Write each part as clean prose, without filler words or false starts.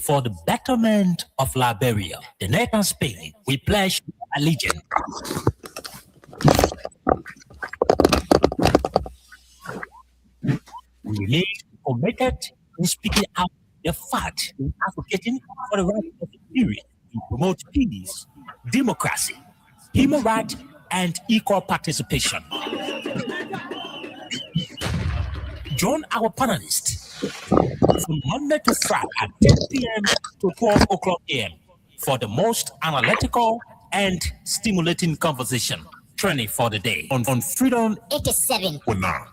for the betterment of Liberia, the United and Spain, we pledge allegiance. We remain committed in speaking out the fact in advocating for the right of the spirit to promote peace, democracy, human rights, and equal participation. Join our panelists from Monday to Friday at 10 p.m. to 12 o'clock a.m. for the most analytical and stimulating conversation training for the day on Freedom 87.9.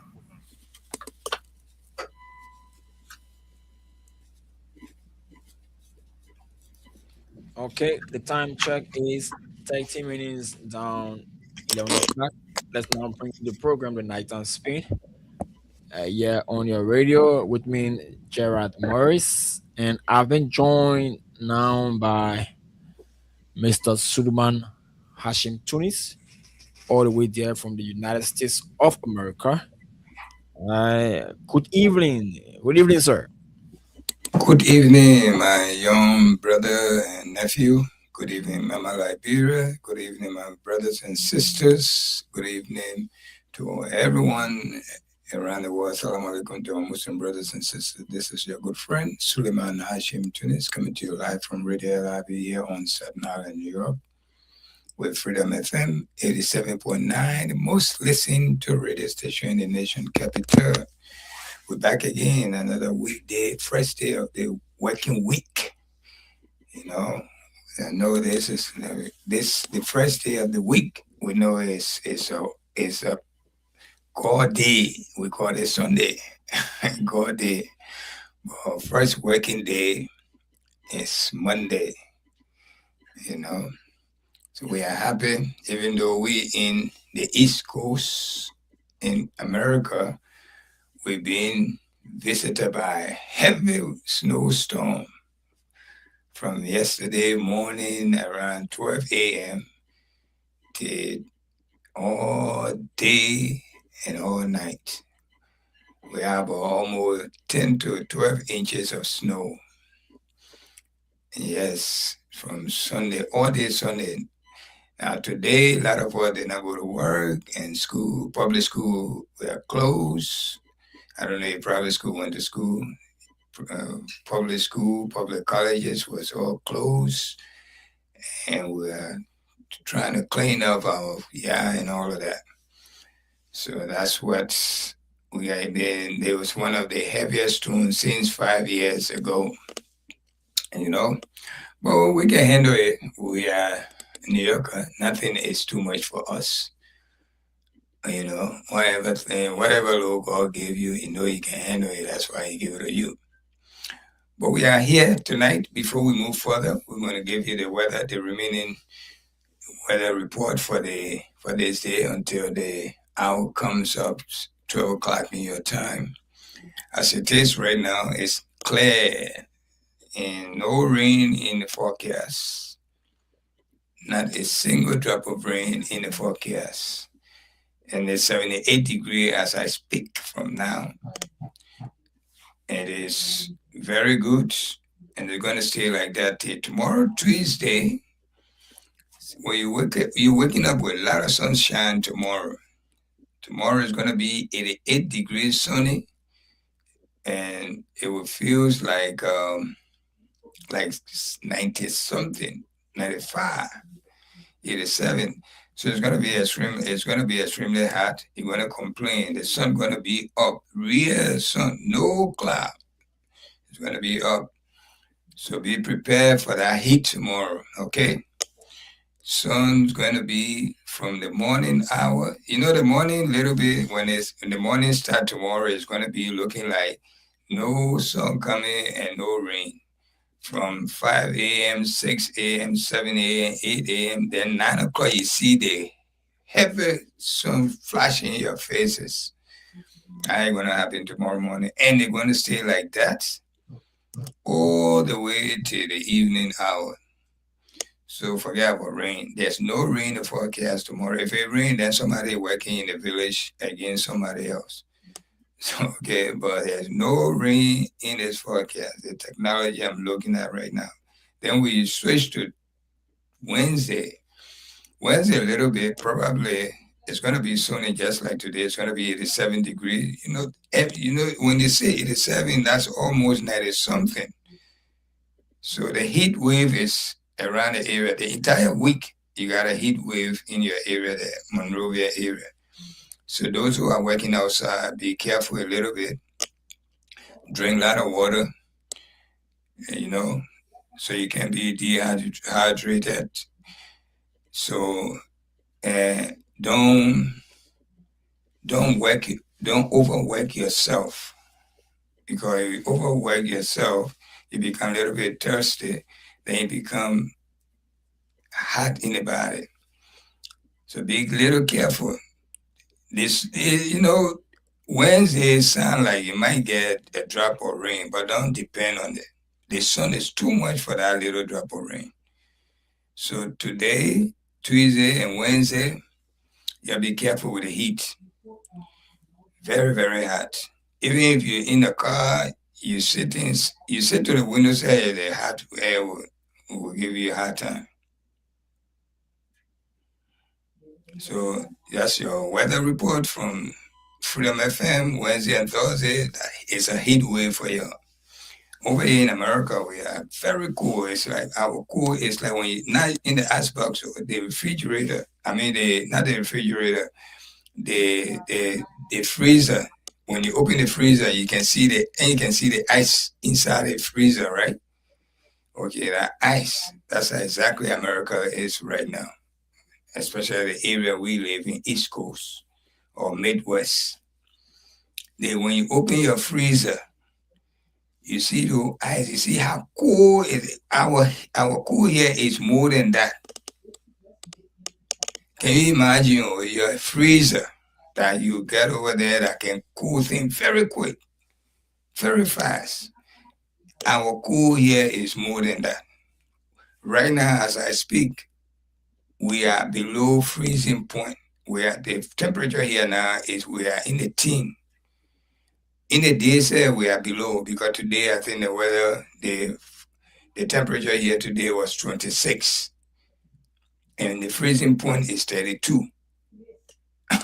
Okay, the time check is 30 minutes down 11 o'clock. Let's now bring to the program the Night and Spin. Yeah, on your radio with me, Gerard Morris, and I've been joined now by Mr. Suleiman Hashim Tunis, all the way there from the United States of America. Good evening. Good evening, sir. Good evening, my young brother and nephew. Good evening, Mama Liberia. Good evening, my brothers and sisters. Good evening to everyone around the world. Assalamu alaikum to our Muslim brothers and sisters. This is your good friend, Suleiman Hashim Tunis, coming to you live from Radio Live here on Staten Island, New York, with Freedom FM 87.9, the most listened to radio station in the nation capital. We're back again, another weekday, fresh day of the working week. You know, I know this is the first day of the week. We know it's a God day. We call it Sunday, God day. But first working day is Monday. You know, so we are happy, even though we in the East Coast in America. We've been visited by a heavy snowstorm from yesterday morning around 12 a.m. to all day and all night. We have almost 10 to 12 inches of snow. Yes, from Sunday, all day Sunday. Now today, a lot of us did not go to work, and school, public school, were closed. I don't know if private school went to school. Public school, public colleges was all closed. And we're trying to clean up our yard and all of that. So that's what we have been. There was one of the heaviest storms since 5 years ago. You know, but we can handle it. We are New Yorker. Nothing is too much for us. You know, whatever law God gave you, you know you can handle it. That's why He gave it to you. But we are here tonight. Before we move further, we're going to give you the remaining weather report for this day until the hour comes up 12 o'clock in your time. As it is right now, it's clear and no rain in the forecast. Not a single drop of rain in the forecast. And it's 78 degrees as I speak from now. It is very good, and they're going to stay like that till tomorrow, Tuesday. When you're waking up with a lot of sunshine tomorrow. Tomorrow is going to be 88 degrees sunny, and it will feel like 90 something, 95, 87. So it's gonna be extremely hot. You're gonna complain. The sun gonna be up. Real sun, no cloud. It's gonna be up. So be prepared for that heat tomorrow, okay? Sun's gonna be from the morning hour. You know, the morning little bit when the morning start tomorrow, it's gonna be looking like no sun coming and no rain. From 5 a.m., 6 a.m., 7 a.m., 8 a.m., then 9 o'clock, you see the heavy sun flashing in your faces. That ain't going to happen tomorrow morning. And they're going to stay like that all the way to the evening hour. So forget about rain. There's no rain in the forecast tomorrow. If it rains, then somebody working in the village against somebody else. So, okay, but there's no rain in this forecast. The technology I'm looking at right now. Then we switch to Wednesday. Wednesday, a little bit, probably it's going to be sunny just like today. It's going to be 87 degrees. When they say 87, that's almost 90 something. So the heat wave is around the area. The entire week, you got a heat wave in your area, the Monrovia area. So those who are working outside, be careful a little bit. Drink a lot of water, you know, so you can be dehydrated. So uh, don't don't overwork yourself, because if you overwork yourself, you become a little bit thirsty, then you become hot in the body. So be a little careful. Wednesday sound like you might get a drop of rain, but don't depend on it. The sun is too much for that little drop of rain. So today, Tuesday and Wednesday, you gotta be careful with the heat. Very, very hot. Even if you're in the car, you sit to the window side, the hot air will give you a hard time. So that's your weather report from Freedom FM, Wednesday and Thursday. It's a heat wave for you. Over here in America, we are very cool. It's like our cool is like when you not in the icebox or the refrigerator. I mean, not the refrigerator, the freezer. When you open the freezer, you can see the ice inside the freezer, right? Okay, that ice. That's exactly America is right now, especially the area we live in, East Coast or Midwest. When you open your freezer, you see the ice. You see how cool it is. Our cool here is more than that. Can you imagine your freezer that you get over there that can cool things very quick, very fast? Our cool here is more than that. Right now, as I speak, we are below freezing point. The temperature here now is we are in the teen. In the day, we are below, because today I think the weather, the temperature here today was 26, and the freezing point is 32.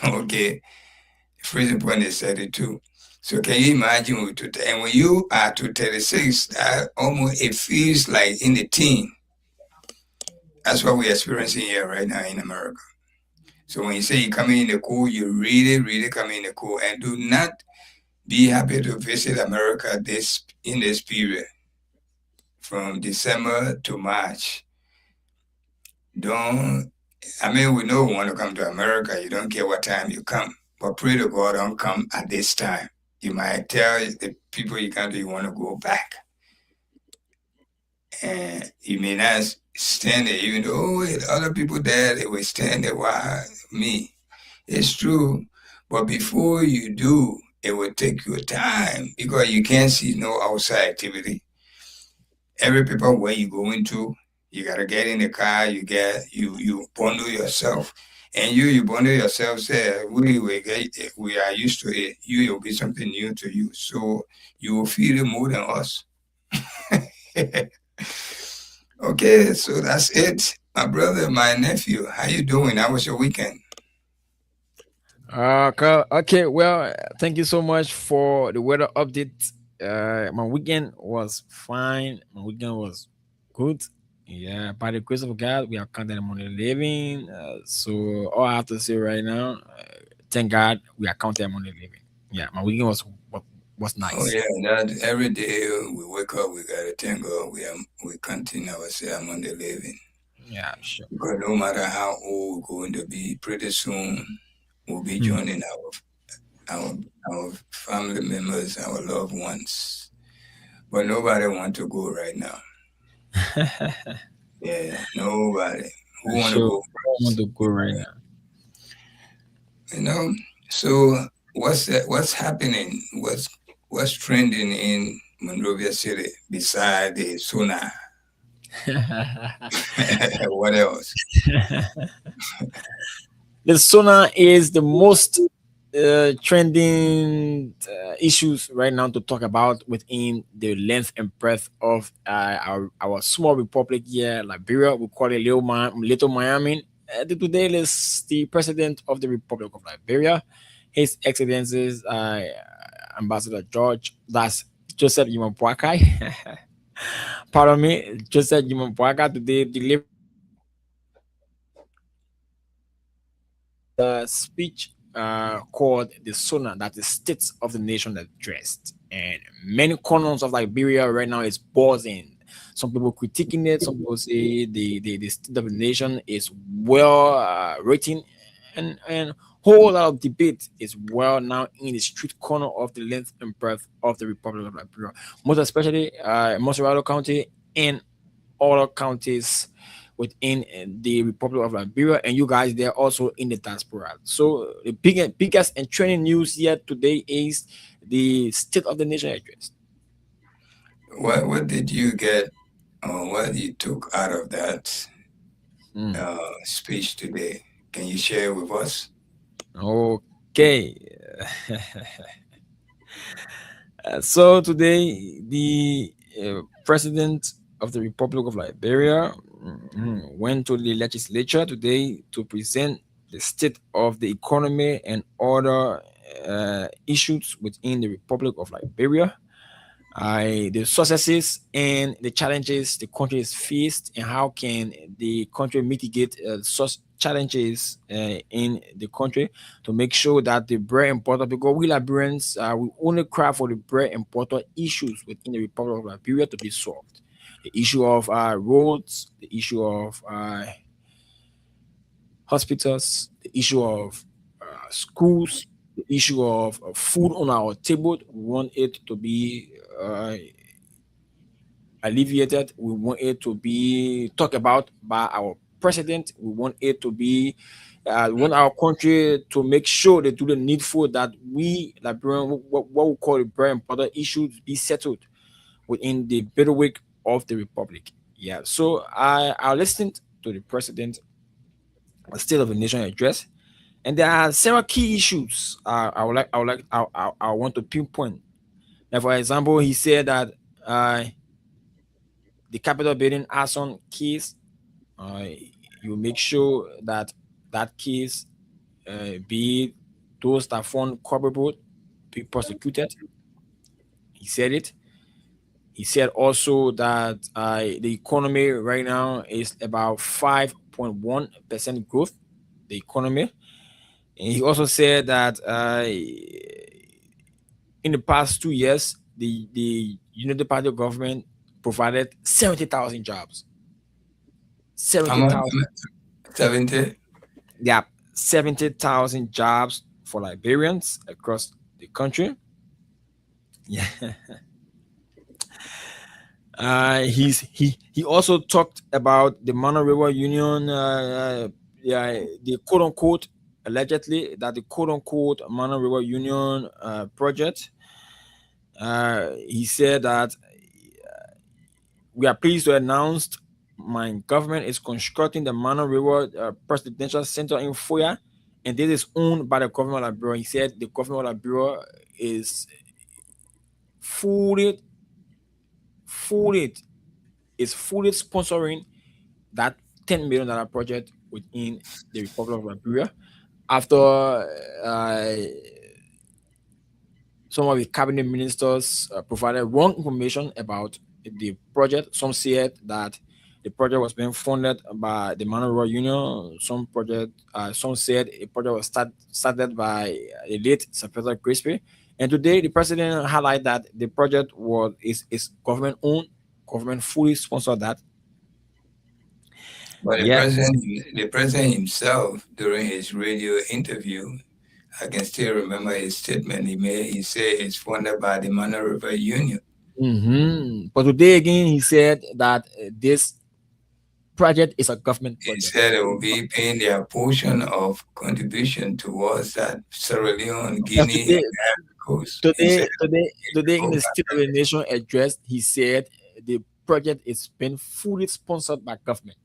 Okay, the freezing point is 32. So can you imagine and when you are to 36, it feels like in the teen. That's what we're experiencing here right now in America. So when you say you come in the cool, you really, really come in the cool, and do not be happy to visit America in this period from December to March. We know we want to come to America. You don't care what time you come, but pray to God don't come at this time. You might tell the people you come to you want to go back, and you may not stand there, even though other people there, they will stand there. Why me? It's true, but before you do, it will take you time, because you can't see no outside activity. Every people where you go into, you gotta get in the car. You bundle yourself, and you bundle yourself. Say we are used to it. You'll be something new to you, so you will feel it more than us. Okay, so that's it, my brother, my nephew. How you doing? How was your weekend? Okay, well, thank you so much for the weather update. My weekend was fine. My weekend was good. Yeah, by the grace of God, we are counting on the living. So all I have to say right now, thank God we are counting on the living. Yeah, my weekend was Oh nice. yeah, that every day we wake up, we gotta thank God. We continue ourselves on the living. Yeah, sure. Because no matter how old we're going to be, pretty soon we'll be Hmm. joining our our family members, our loved ones. But nobody want to go right now. Yeah, nobody. Who want to Sure. go I want first? to go right now. You know. So what's happening? What's trending in Monrovia City beside the sauna? What else? The sauna is the most. trending issues right now to talk about within the length and breadth of our small republic here, Liberia. We call it Little Miami. Today is the president of the Republic of Liberia, His Excellencies Ambassador George, that's Joseph Yimampuakai. Pardon me, Joseph Yimampuakai today delivered the speech called the Sona, that the State of the Nation addressed. And many corners of Liberia right now is buzzing. Some people critiquing it, some people say the State of the Nation is well written, and whole lot of debate is well now in the street corner of the length and breadth of the Republic of Liberia, most especially Montserrat County and other counties within the Republic of Liberia, and you guys they're also in the diaspora. So the biggest and trending news here today is the State of the Nation address. What did you get, or what you took out of that Mm. speech today? Can you share with us? Okay. So today the president of the Republic of Liberia went to the legislature today to present the state of the economy and other issues within the Republic of Liberia, the successes and the challenges the country is faced, and how can the country mitigate such challenges in the country to make sure that the bread and butter, because we Liberians we only cry for the bread and butter issues within the Republic of Liberia to be solved. The issue of roads, the issue of hospitals, the issue of schools, the issue of food on our table. We want it to be alleviated. We want it to be talked about by our president. We want it to be, we want our country to make sure they do the needful, that we Liberian, what we call the bread and butter issues, be settled within the bailiwick of the republic. Yeah. So I listened to the president State of the Nation address, and there are several key issues I want to pinpoint. Now, for example, he said that uh, the Capitol building arson case, uh, you make sure that that case, be those that found culpable, be prosecuted. He said it. He said also that the economy right now is about 5.1% growth. The economy. And he also said that in the past 2 years, the United Party government provided 70,000 jobs. How much? 70,000, 70? yeah, 70,000 jobs for Liberians across the country. Yeah. He also talked about the Mana River Union, yeah, the quote unquote, allegedly that the quote unquote Mana River Union project. He said that we are pleased to announce my government is constructing the Mana River Presidential Center in Foya, and this is owned by the government of Liberia. He said the government of Liberia is fully, fully, is fully sponsoring that $10 million project within the Republic of Liberia. After some of the cabinet ministers provided wrong information about the project. Some said that the project was being funded by the Man Rural Union. Some said the project was started by the late Sylvester Crispy. And today, the president highlighted that the project is government owned, government fully sponsored that. But Yeah. the president himself, during his radio interview, I can still remember his statement he made. He said it's funded by the Mana River Union. But today again, he said that this project is a government He project. said it will be paying their portion of contribution towards that Sierra Leone, Because Guinea, today, and Ivory Coast. He today, said, today in oh, the State of the Nation address, he said the project is being fully sponsored by government.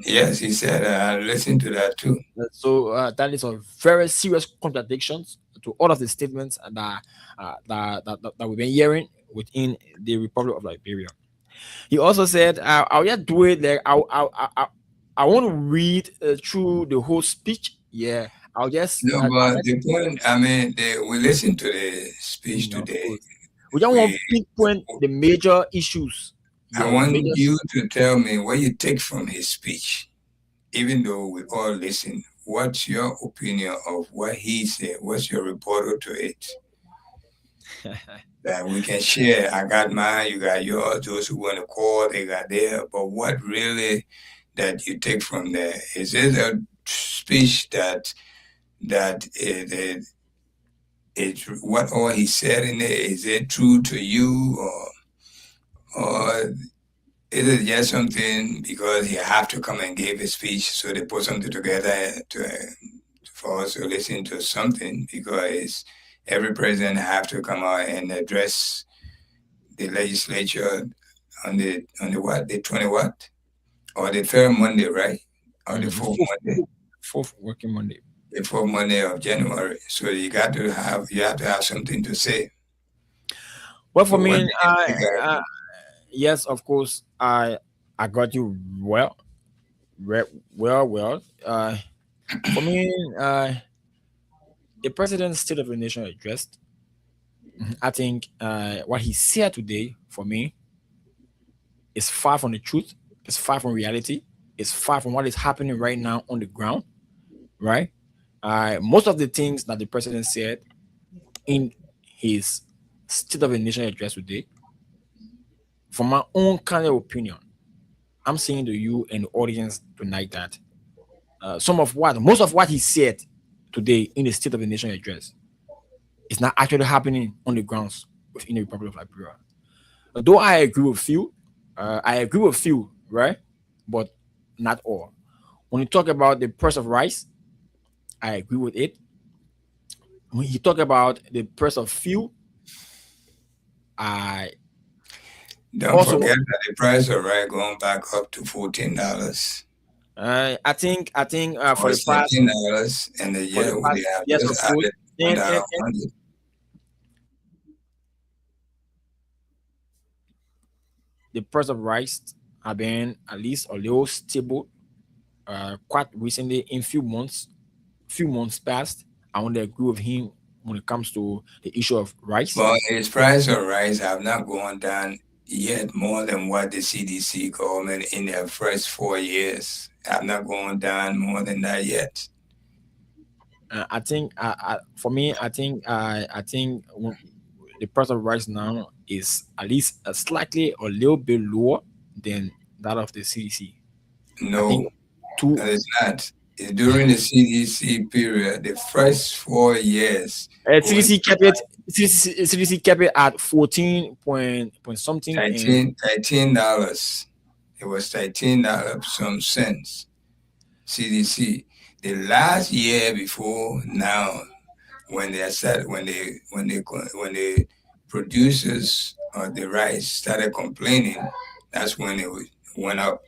yes, he said, I listened to that too. So that is a very serious contradiction. to all of the statements that we've been hearing within the Republic of Liberia. He also said, "I'll just do it. Like I want to read through the whole speech. Yeah, I'll just No, but the point, I mean, we listened to the speech of today. course. We don't want to We, pinpoint the major issues. I Yeah, the want major. you to tell me what you take from his speech, even though we all listen. What's your opinion of what he said? What's your rebuttal to it? That we can share. I got mine, you got yours. Those who want to call, they got theirs. But what really that you take from there? Is it a speech that it's what all he said in there? Is it true to you, or is it just something because he have to come and give a speech, so they put something together for us to listen to something because every president have to come out and address the legislature on the what, the 20 what, or the third Monday, right, or the fourth Monday, Fourth working Monday. the fourth Monday of January. So you have to have something to say. Well, for So what me, do you think? yes, of course, I got you well, well. For me, the president's State of the Nation address. I think what he said today for me is far from the truth. It's far from reality. It's far from what is happening right now on the ground. Right. Most of the things that the president said in his State of the Nation address today, from my own kind of opinion, I'm saying to you and the audience tonight that most of what he said today in the State of the Nation address is not actually happening on the grounds within the Republic of Liberia. Though I agree with few, right? But not all. When you talk about the price of rice, I agree with it. When you talk about the price of fuel, I Don't also forget that the price of rice going back up to $14 I think or $13, and the for the year past they have yes, of just course, added one and, dollar and, a and hundred. the price of rice have been at least a little stable quite recently in few months past. I want to agree with him when it comes to the issue of rice. But its price of rice have not gone down yet more than what the CDC government in their first 4 years have not gone down more than that yet. I think for me, I think the price of rice now is at least slightly a little bit lower than that of the CDC. I think No, two that is not. During the CDC period, the first 4 years, it was CDC kept it CDC kept it at 14 point something and $13. It was $13 some cents. CDC. The last year before now, when they said when the producers of the rice started complaining, that's when went up.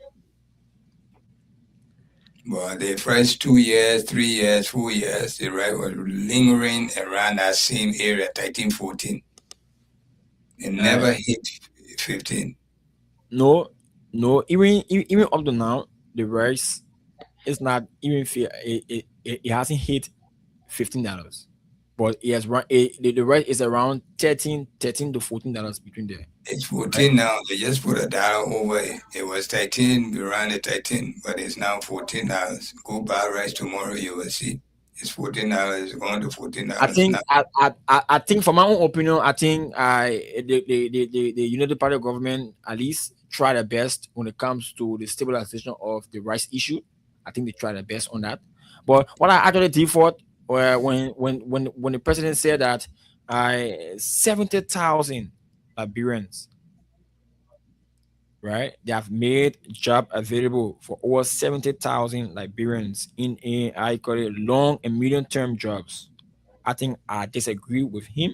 But the first 2 years, 3 years, 4 years, the rice was lingering around that same area, 13, 14. It uh, never hit 15. no even up to now the rice is not even it hasn't hit $15, but it has run the rice is around 13 to $14 between there, It's right? 14 now. They just put a dollar over it. It was 13, around the 13, but it's now $14. Go buy rice tomorrow, you will see. It's $14. It's going to I $14 think now. I think from my own opinion, I think the United Party government at least try their best when it comes to the stabilization of the rice issue. I think they try their best on that. But what I actually did for when the president said that 70,000 Liberians, right? They have made job available for over 70,000 Liberians in a I call it long and medium term jobs. I think I disagree with him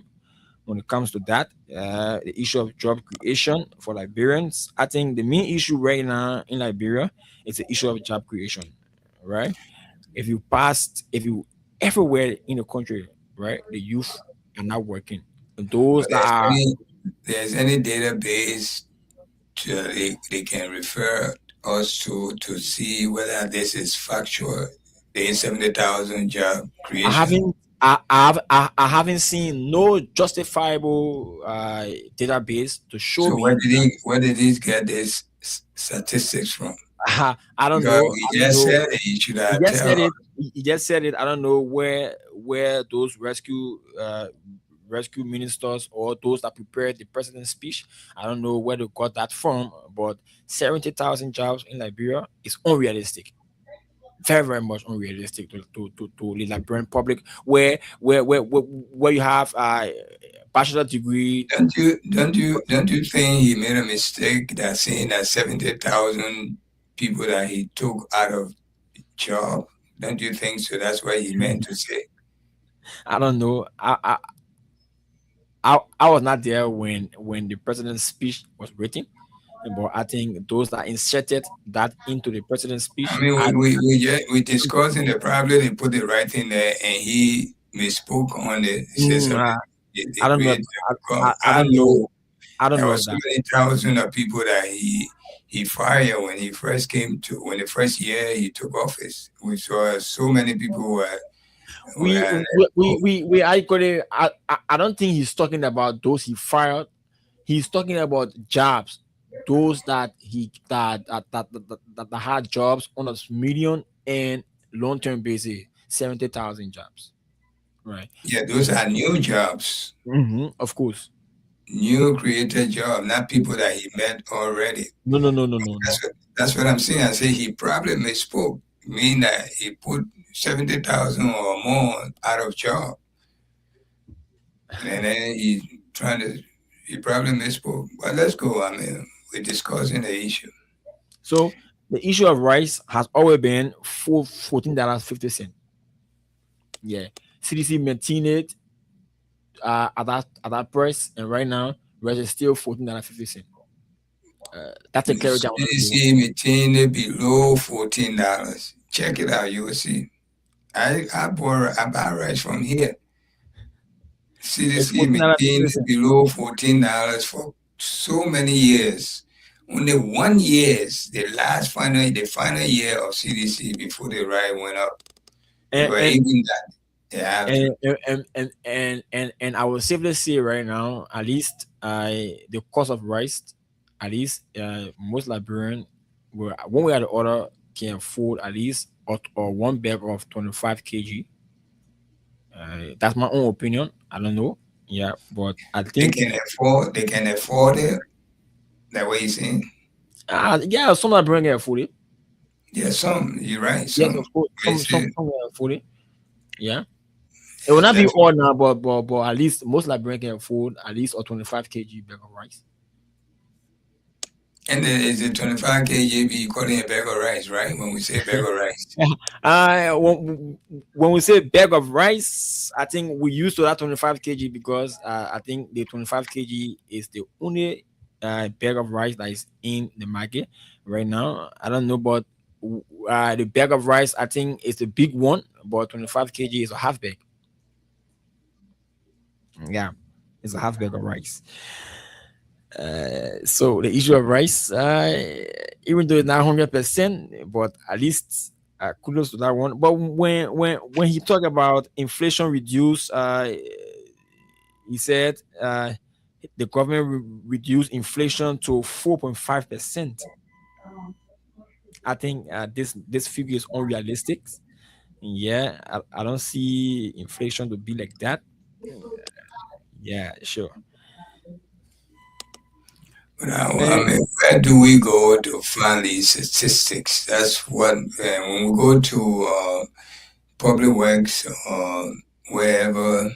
when it comes to that. The issue of job creation for Liberians. I think the main issue right now in Liberia is the issue of job creation, right? If you everywhere in the country, right? The youth are not working. And those But that are there's any database they can refer us to see whether this is factual. There is 70,000 job I creation. haven't I haven't seen no justifiable database to show So me. where did he get these statistics from? I don't Because know. he I don't just know. said it, he should He have just tell said us. it. He just said it. I don't know where those rescue ministers or those that prepared the president's speech. I don't know where they got that from. But 70,000 jobs in Liberia is unrealistic. Very very much unrealistic to the Liberian public where you have a bachelor degree. Don't you think he made a mistake that saying that 70,000 people that he took out of job? Don't you think so? That's what he meant to say. I don't know. I was not there when the president's speech was written, but I think those that inserted that into the president's I speech mean, had. we discussing the problem. They put it right in there, and he misspoke on it. He said Mm, something. I They don't know. create. I I don't know. know I don't there know were of so that. many thousand of people that he fired when he first came to when the first year he took office. We saw so many people were We let we go. we actually I don't think he's talking about those he fired. He's talking about jobs, those that he that had jobs on a medium and long term basis, 70,000 jobs, right? Yeah, those are new jobs, Of course. new created jobs, not people that he met already. No, no, no, no, no, no. That's what I'm saying. I say he probably misspoke, mean that he put 70,000 or more out of job, and then he probably misspoke. But let's go. I mean, we're discussing the issue. So the issue of rice has always been $14.50. Yeah, CDC maintained it at that price, and right now rice is still $14.50. That's a clarity I want to give. CDC maintained below $14. Check it out. You will see. I buy rice from here. It's CDC maintained $14.50. below $14 for so many years. Only 1 year, the final year of CDC before the ride went up. And But and even that, they have to. and I will safely say right now, at least the cost of rice, at least most Liberian will one way or the other can afford at least or one bag of 25 kg. That's my own opinion. I don't know. Yeah, but I think They can afford it. That way you saying. yeah, some Liberian can afford it. Yeah, some, you're right, Yes, some. of course, They say some can afford it. Yeah. It will not be that's all now, but at least most Liberian can afford at least a 25 kg bag of rice. and then is it 25 kgb you calling a bag of rice, right? When we say bag of rice. When we say bag of rice, I think we used to that 25 kg because I think the 25 kg is the only bag of rice that is in the market right now. I don't know, but the bag of rice I think is the big one, but 25 kg is a half bag. Yeah, it's a half bag of rice. So the issue of rice, even though it's not 100%, but at least kudos to that one. But when he talked about inflation reduce, he said the government reduced inflation to 4.5%. I think this figure is unrealistic. Yeah, I don't see inflation to be like that. Yeah, sure. But I mean, where do we go to find these statistics? That's what, when we go to public works or wherever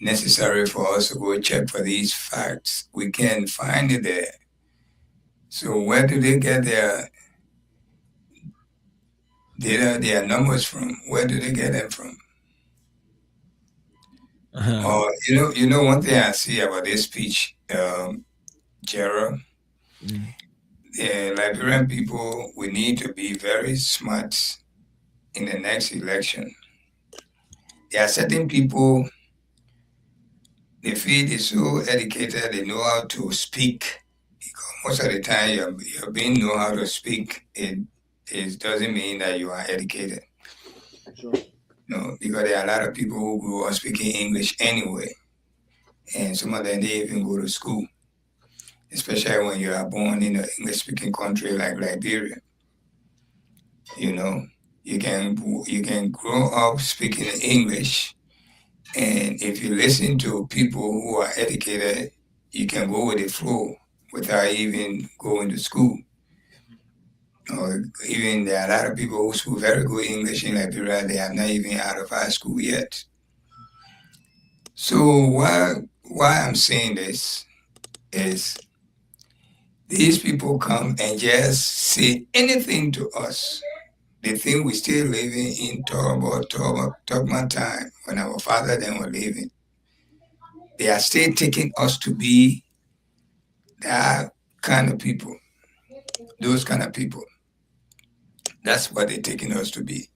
necessary for us to go check for these facts, we can find it there. So where do they get their data, their numbers from? Where do they get them from? Or one thing I see about this speech, Gerald, Mm. the Liberian people, we need to be very smart in the next election. There are certain people. They feel they're so educated, they know how to speak. Because most of the time, you're being know how to speak. It doesn't mean that you are educated. Sure. No, because there are a lot of people who grew up speaking English anyway, and some of them they even go to school. Especially when you are born in an English-speaking country like Liberia. You know, you can grow up speaking English, and if you listen to people who are educated, you can go with the flow without even going to school. Or even there are a lot of people who speak very good English in Liberia. They have not even out of high school yet. So why I'm saying this is these people come and just say anything to us. They think we still living in Togma time when our father then were living. They are still taking us to be that kind of people, those kind of people. That's what they're taking us to be.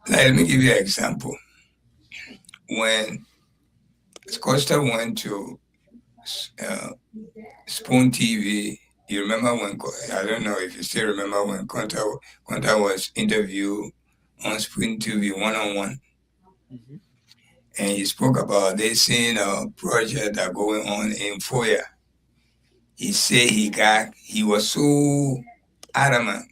Like, let me give you an example. When Costa went to uh, Spoon TV, you remember when, I don't know if you still remember when Conta was interviewed on Spoon TV one-on-one. Mhm. And he spoke about this same project that going on in Foya. He said he was so adamant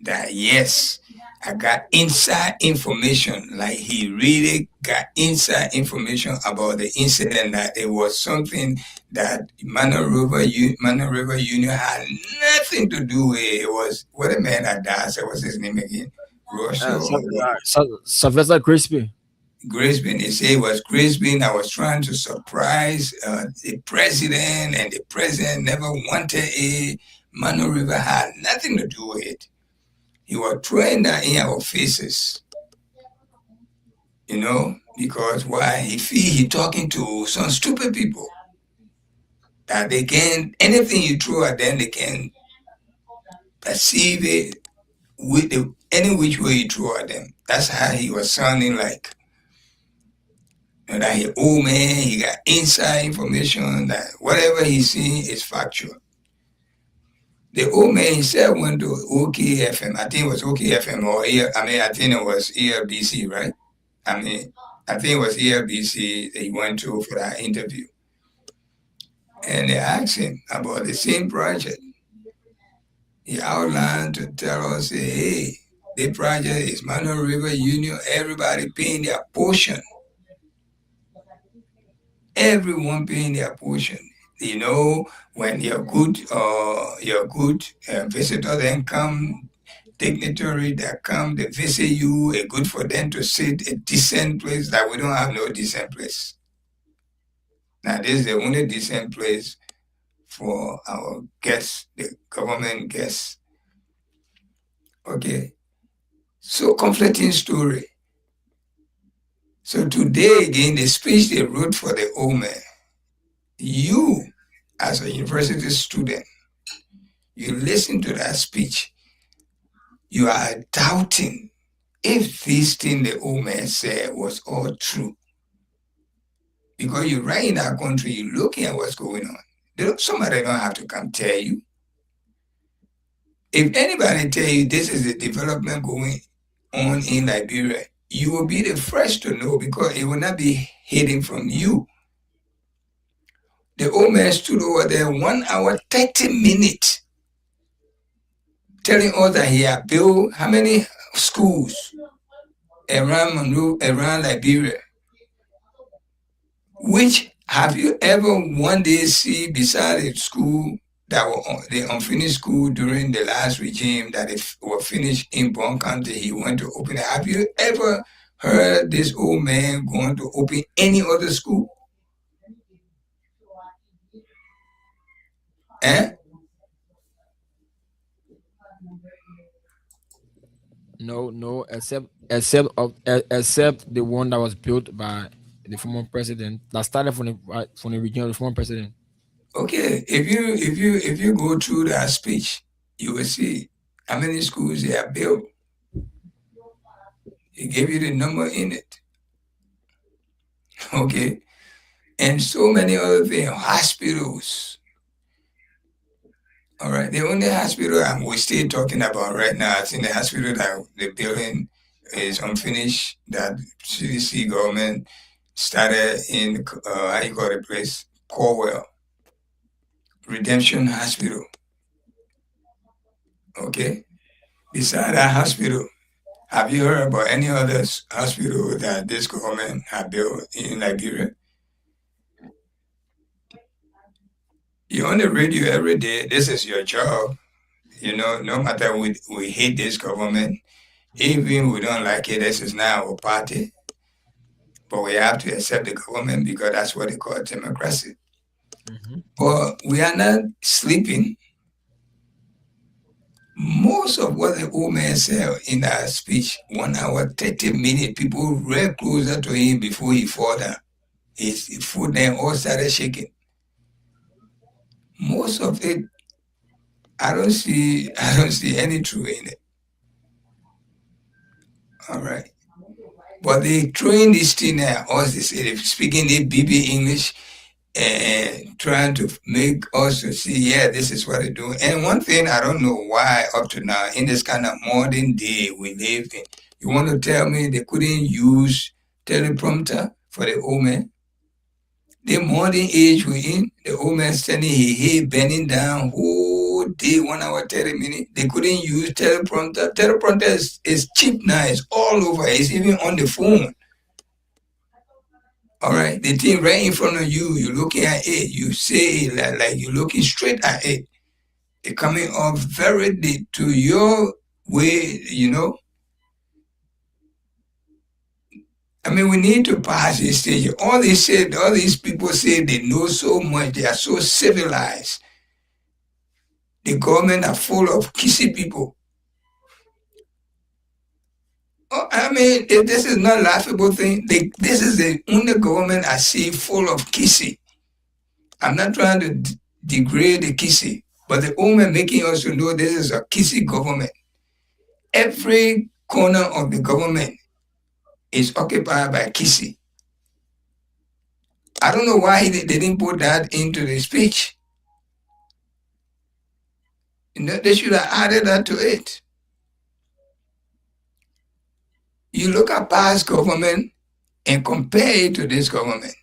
that yes, I got inside information. Like he really got inside information about the incident that it was something that Mano River Union had nothing to do with. It was what a man that died. So what's his name again? Russia or Sylvester Crispy. Grisbin. They say it was Grisbin that was trying to surprise the president, and the president never wanted it. Mano River had nothing to do with it. He was throwing that in our faces, because why? He feel he talking to some stupid people that they can anything you throw at them, they can perceive it with any which way you throw at them. That's how he was sounding like. That he old man, he got inside information that whatever he's seeing is factual. The old man himself went to OKFM. I think it was OKFM I think it was ELBC, right? I think it was ELBC that he went to for that interview. And they asked him about the same project. He outlined to tell us, hey, the project is Mano River Union, everybody paying their portion. Everyone paying their portion. When your good visitor then come, dignitary that come, they visit you, it's good for them to sit a decent place that we don't have no decent place. Now this is the only decent place for our guests, the government guests. Okay. So conflicting story. So today again, the speech they wrote for the old man, you as a university student, you listen to that speech, you are doubting if this thing the old man said was all true. Because you're right in our country, you're looking at what's going on. Somebody don't have to come tell you. If anybody tell you this is the development going on in Liberia, you will be the first to know because it will not be hidden from you. The old man stood over there 1 hour, 30 minutes, telling us that he had built how many schools around Monroe, around Liberia. Which have you ever one day see beside a school that were the unfinished school during the last regime that were finished in Bon County? He went to open it. Have you ever heard this old man going to open any other school? Eh? No, no, except the one that was built by the former president that started from the region of the former president. Okay, if you go through that speech, you will see how many schools they have built. He gave you the number in it. Okay, and so many other things, hospitals. All right, the only hospital we're still talking about right now, I think the hospital that the building is unfinished, that CDC government started in, how you call the place? Corwell, Redemption Hospital. Okay? Beside that hospital, have you heard about any other hospital that this government have built in Liberia? You're on the radio every day. This is your job. You know, no matter we hate this government, even we don't like it, this is not our party. But we have to accept the government because that's what they call democracy. Mm-hmm. But we are not sleeping. Most of what the old man said in that speech, 1 hour, 30 minutes, people real closer to him before he fall down. His foot then all started shaking. Most of it, I don't see any truth in it. All right. But they train this thing us, they say, they speaking the BB English and trying to make us to see, yeah, this is what they do. And one thing I don't know why up to now, in this kind of modern day we live in, you want to tell me they couldn't use teleprompter for the old man? The modern age we're in, the old man standing here, bending down, whole day, 1 hour, 30 minutes. They couldn't use teleprompter. Teleprompter is cheap now. It's all over. It's even on the phone. All right. The thing right in front of you, you're looking at it. You say it like you're looking straight at it. It coming off very deep to your way, you know. I mean, we need to pass this stage. All these people say they know so much. They are so civilized. The government are full of kissy people. Oh, I mean, if this is not a laughable thing, this is the only government I see full of kissy. I'm not trying to degrade the kissy, but the woman making us to know this is a kissy government. Every corner of the government is occupied by kissy. I don't know why they didn't put that into the speech. You know, they should have added that to it. You look at past government and compare it to this government.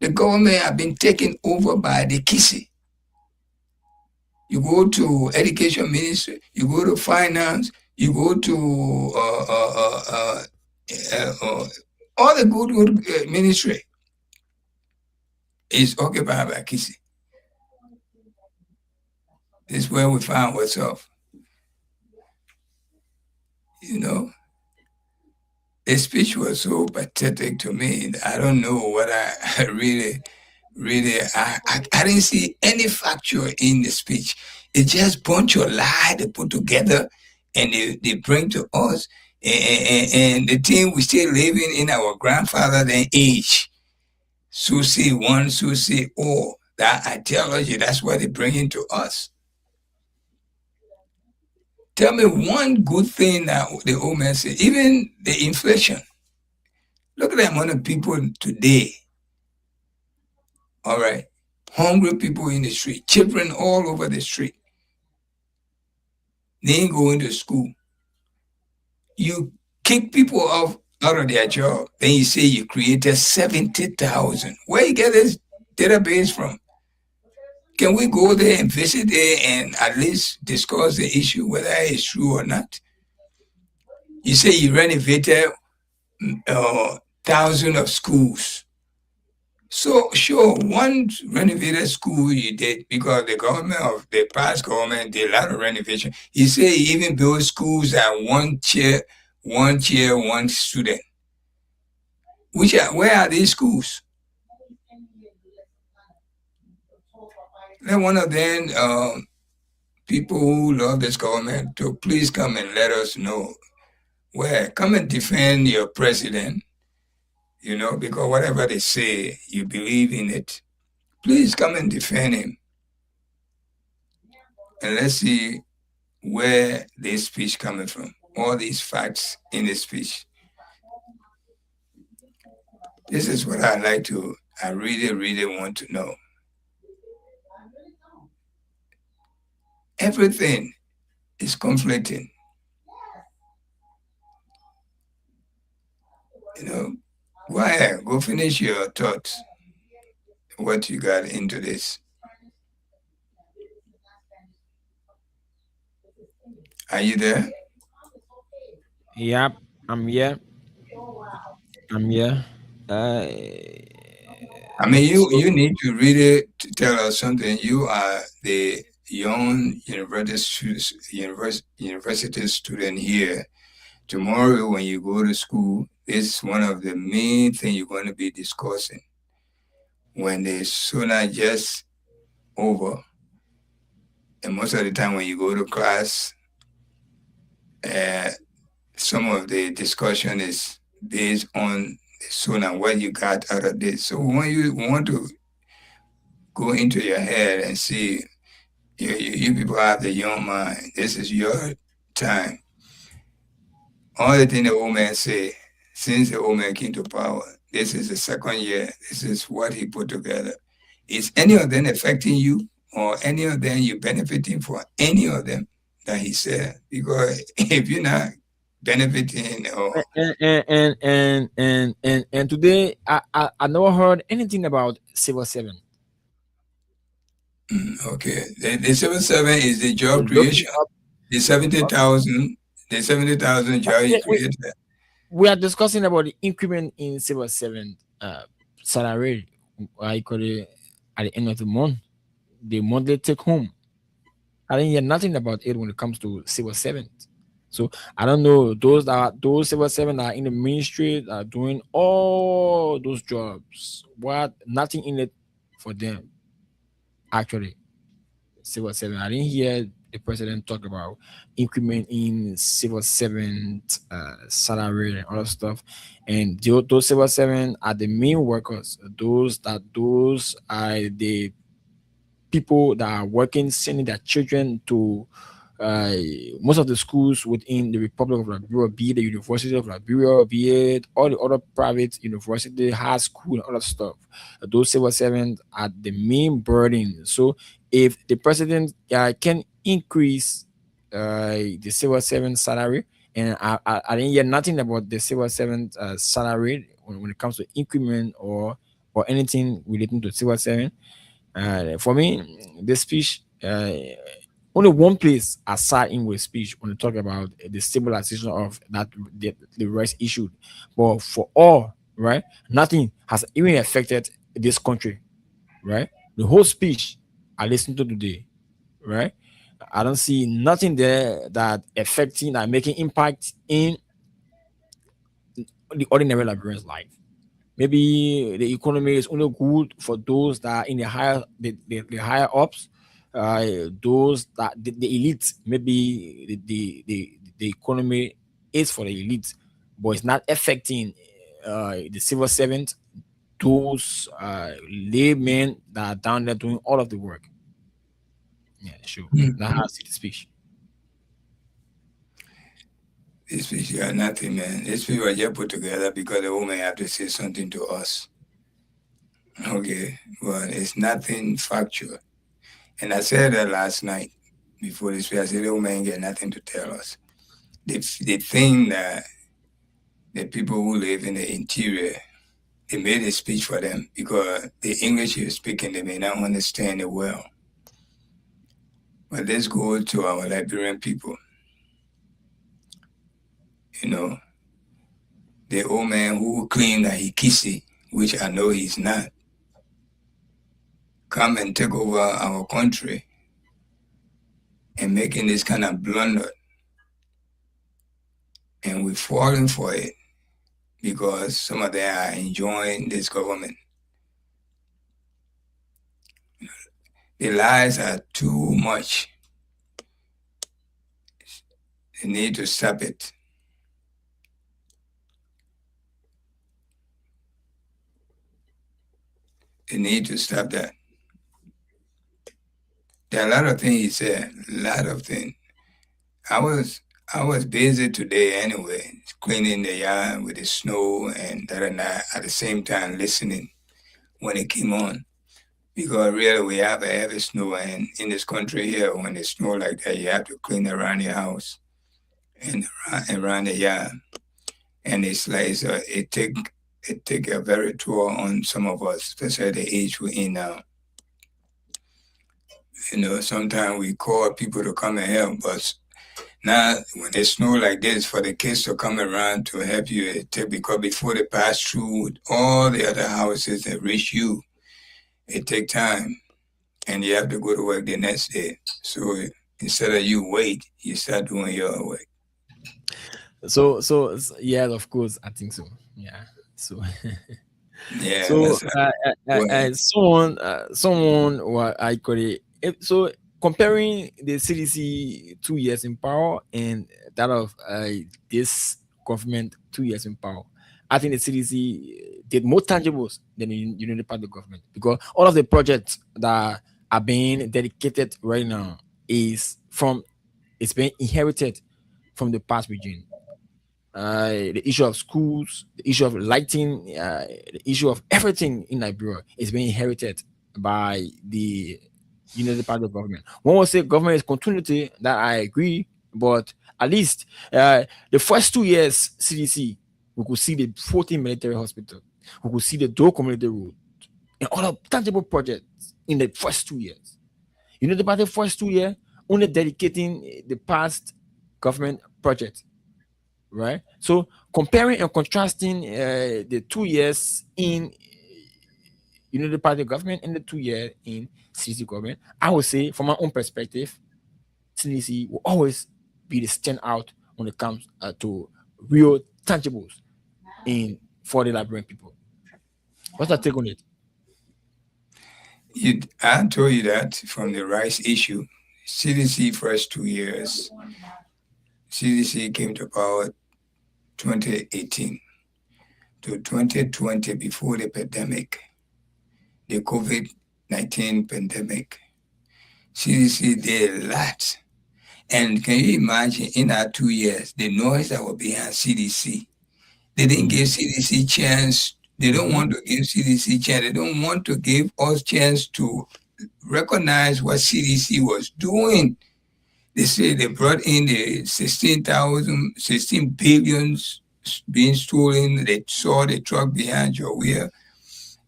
The government have been taken over by the kissy. You go to education ministry, you go to finance, you go to all the good ministry is occupied by kissy. This is where we find ourselves. You know, the speech was so pathetic to me. I don't know what I really, I didn't see any factual in the speech. It's just bunch of lies they put together and they bring to us. And the thing we still living in our grandfather then age. Susie 1, Susie 0. That ideology, that's what they bring into us. Tell me one good thing that the old man said, even the inflation. Look at the amount of people today. All right. Hungry people in the street, children all over the street. They ain't going to school. You kick people out of their job. Then you say you created 70,000. Where you get this database from? Can we go there and visit there and at least discuss the issue, whether it's true or not? You say you renovated thousands of schools. So sure, one renovated school you did because the government of the past government did a lot of renovation. You say you even built schools at one chair, one student. Where are these schools? Let one of them people who love this government to please come and let us know where. Come and defend your president, you know, because whatever they say, you believe in it. Please come and defend him. And let's see where this speech coming from. All these facts in this speech. This is what I like to I really, really want to know. Everything is conflicting. You know, go ahead, go finish your thoughts. What you got into this? Are you there? Yep, I'm here. I'm here. Uh, I mean, so you need to really tell us something. You are the young university student here. Tomorrow, when you go to school, this is one of the main things you're going to be discussing. When the sooner just over, and most of the time when you go to class, uh, some of the discussion is based on the sooner what you got out of this. So when you want to go into your head and see, you people have the young mind. This is your time. Only thing the old man say, since the old man came to power, this is the second year. This is what he put together. Is any of them affecting you, or any of them you benefiting for any of them that he said? Because if you're not benefiting, or and today I never heard anything about Civil 7. okay, the 7-7 is the So job looking creation. up, The 70,000, the 70,000 job he we, created. we are discussing about the increment in Civil 7 salary. I call it at the end of the month, the monthly take home. I didn't hear nothing about it when it comes to Civil 7. So I don't know those Civil 7 are in the ministry are doing all those jobs. What nothing in it for them actually. Civil 7. I didn't hear the president talk about increment in Civil 7 salary and other stuff. And those Civil 7 are the main workers. Those are the people that are working, sending their children to uh, most of the schools within the Republic of Liberia, be it the University of Liberia, be it all the other private university, high school, and other stuff. Those civil servants are the main burden. So if the president can increase the civil servant salary, and I didn't hear nothing about the civil servant salary when it comes to increment or anything relating to civil servant. For me, the speech, only one place I sat in with speech when they talk about the stabilization of that the rights issued, but for all right, nothing has even affected this country, right? The whole speech I listened to today, right? I don't see nothing there that affecting that making impact in the ordinary Liberian's life. Maybe the economy is only good for those that are in the higher ups, those that the elite. Maybe the economy is for the elite, but it's not affecting the civil servants, those laymen that are down there doing all of the work. Yeah, sure. That's how I see the speech. These people are nothing, man. These people are just put together because the woman have to say something to us. Okay, but it's nothing factual. And I said that last night before this. I said the woman get nothing to tell us. The thing that the people who live in the interior, they made a speech for them because the English you're speaking, they may not understand it well. But let's go to our Liberian people. You know, the old man who claimed that he kissy, which I know he's not, come and take over our country and making this kind of blunder. And we're falling for it because some of them are enjoying this government. The lies are too much. They need to stop it. They need to stop that. There are a lot of things he said, a lot of things. I was busy today anyway, cleaning the yard with the snow and that and that at the same time listening when it came on. Because really, we have a heavy snow, and in this country here, when it snow like that, you have to clean around your house and around the yard. And it's like it take a very toll on some of us, especially the age we're in now. Sometimes we call people to come and help us. Now, when it snow like this, for the kids to come around to help you, because before they pass through all the other houses and reach you, it take time, and you have to go to work the next day. So instead of you wait, you start doing your work. Yeah, of course, I think so. Yeah. So Yeah, so that's go ahead. someone what I call it. So comparing the CDC 2 years in power and that of this government 2 years in power, I think the CDC did more tangibles than the United Party government, because all of the projects that are being dedicated right now is from it's being inherited from the past regime. The issue of schools, the issue of lighting, the issue of everything in Liberia is being inherited by the United Party of government. One will say government is continuity, that I agree, but at least the first 2 years CDC, we could see the 14 military hospital, we could see the Door Community Road, and all of tangible projects in the first 2 years. United Party first 2 years only dedicating the past government project, right? So comparing and contrasting the 2 years in United Party government and the 2 year in CDC government, I would say from my own perspective, CDC will always be the standout when it comes to real tangibles in for the Liberian people. What's your take on it? I told you that from the rice issue, CDC first 2 years, CDC came to power 2018 to 2020 before the pandemic, the COVID-19 pandemic. CDC did a lot. And can you imagine in our 2 years, the noise that was behind CDC? They didn't give CDC chance. They don't Mm-hmm. want to give CDC chance. They don't want to give us chance to recognize what CDC was doing. They say they brought in the 16 billions being stolen. They saw the truck behind your wheel.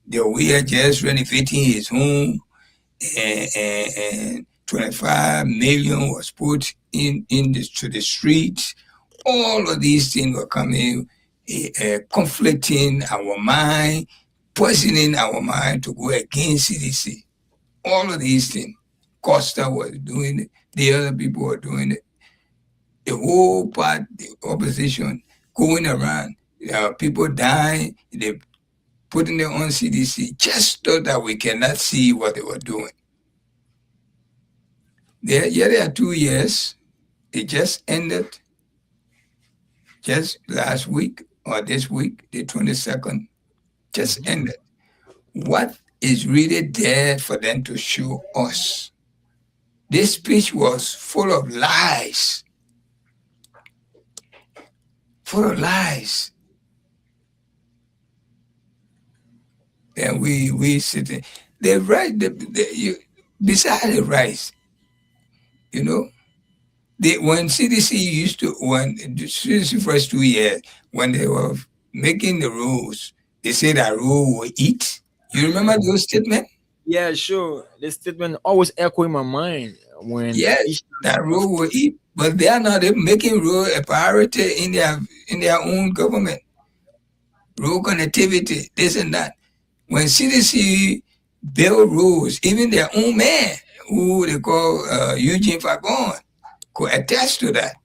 The wheel just renovating his home, and 25 million was put to the streets. All of these things were coming, conflicting our mind, poisoning our mind to go against CDC. All of these things. Costa was doing it. The other people were doing it. The whole part, the opposition going around. People dying. They putting their own CDC just so that we cannot see what they were doing. There are 2 years. It just ended just last week or this week, the 22nd, just Mm-hmm. ended. What is really there for them to show us? This speech was full of lies, full of lies. And we sitting, they right, beside the rice, you know, when CDC used to, when the CDC first 2 years, when they were making the rules, they said that rule will eat. You remember those statements? Yeah, sure. The statement always echo in my mind when Yes, each that time of rule will eat. But they are not making rule a priority in their own government. Rule connectivity, this and that. When CDC build rules, even their own man, who they call Eugene Fagon, could attest to that.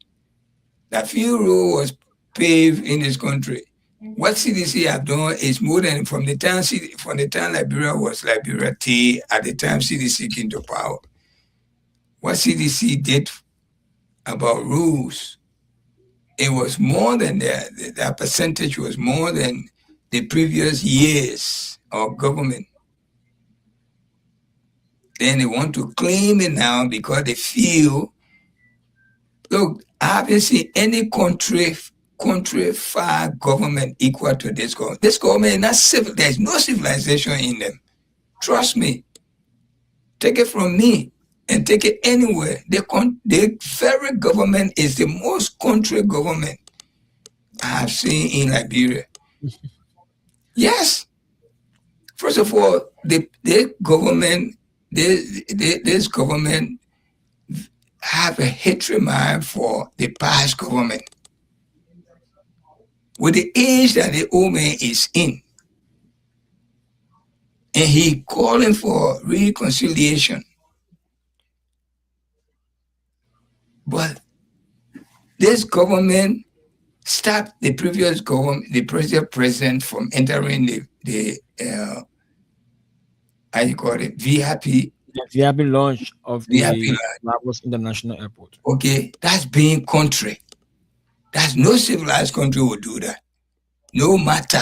That few rule was paved in this country. What CDC have done is more than from the time Liberia was Liberia T at the time CDC came to power. What CDC did about rules, it was more than that percentage was more than the previous years of government. Then they want to claim it now because they feel, look, I haven't seen any country country far government equal to this government. This government is not civil. There is no civilization in them. Trust me. Take it from me and take it anywhere. The very government is the most country government I have seen in Liberia. Yes. First of all, the government, this government have a hatred mind for the past government. With the age that the old man is in, and he calling for reconciliation. But this government stopped the previous government, the president from entering the how you call it, VIP. The VIP launch of VIP the Lagos International Airport. Okay, that's being country. That's no civilized country would do that. No matter.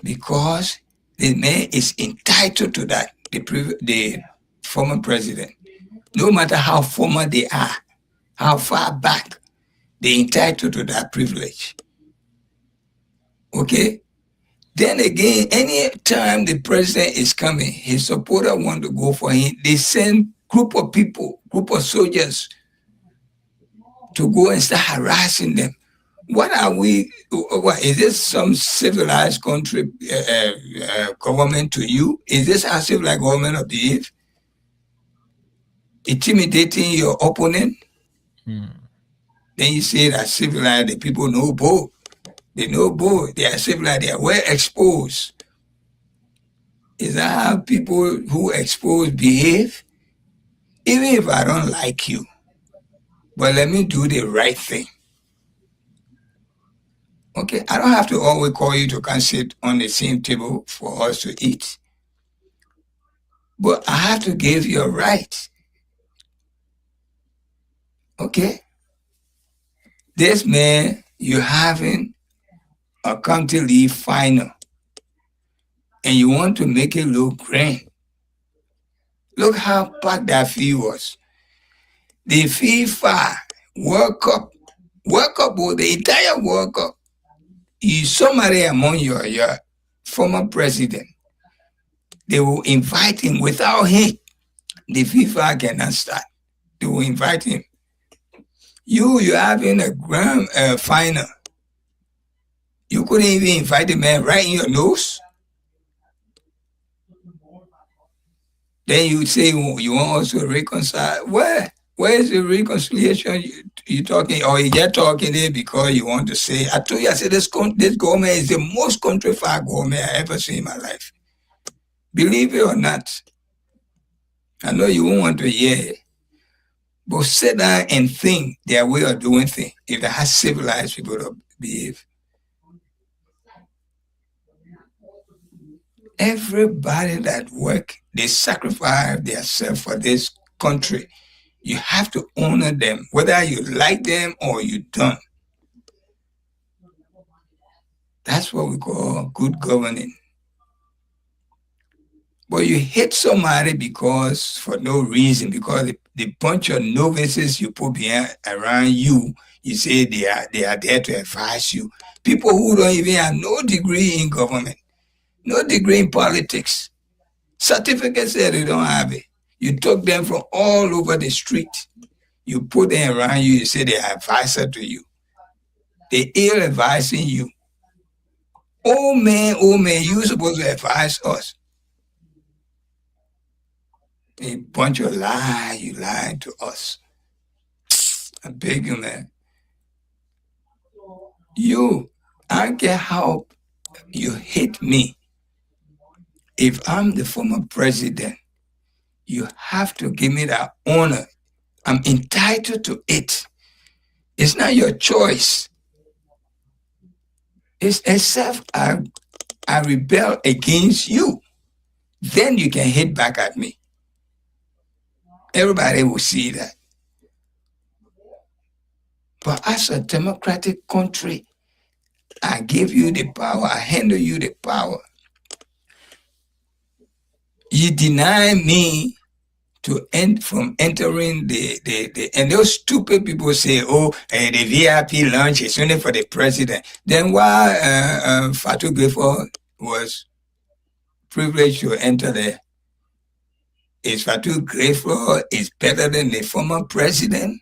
Because the man is entitled to that, the former president. No matter how former they are, how far back, they're entitled to that privilege. Okay? Then again, any time the president is coming, his supporter want to go for him, they send group of people, group of soldiers to go and start harassing them. What are we? What, is this some civilized country government to you? Is this how civilized government behave? Intimidating your opponent? Then you say that civilized, the people know both. They know both. They are civilized. They are well exposed. Is that how people who expose behave? Even if I don't like you, but let me do the right thing. Okay, I don't have to always call you to come sit on the same table for us to eat. But I have to give you a right. Okay? This man, you're having a county league final, and you want to make it look grand. Look how packed that field was. The FIFA World Cup, the entire World Cup, is somebody among your former president. They will invite him. Without him, the FIFA cannot start. They will invite him. You're having a grand final. You couldn't even invite the man right in your nose. Then you say you want us to reconcile. Where is the reconciliation you talking? Or you just talking there because you want to say? I told you, I said this government is the most country-fied government I ever seen in my life. Believe it or not. I know you won't want to hear it. But sit down and think their way of doing things. If they have civilized people to behave. Everybody that work, they sacrifice themselves for this country. You have to honor them, whether you like them or you don't. That's what we call good governing. But you hate somebody because for no reason, because the bunch of novices you put around you, you say they are there to advise you. People who don't even have no degree in government, no degree in politics. Certificates say they don't have it. You took them from all over the street. You put them around you, you say they are advisor to you. They ill advising you. Oh man, you supposed to advise us. A bunch of lies, you lying to us. I beg you, man. I don't care how you hate me. If I'm the former president, you have to give me that honor. I'm entitled to it. It's not your choice. It's except I rebel against you. Then you can hit back at me. Everybody will see that. But as a democratic country, I give you the power. I handle you the power. You deny me to end from entering the and those stupid people say, oh, the VIP lunch is only for the president. Then why Fatu Gifo was privileged to enter there? Is Fatu Gifo is better than the former president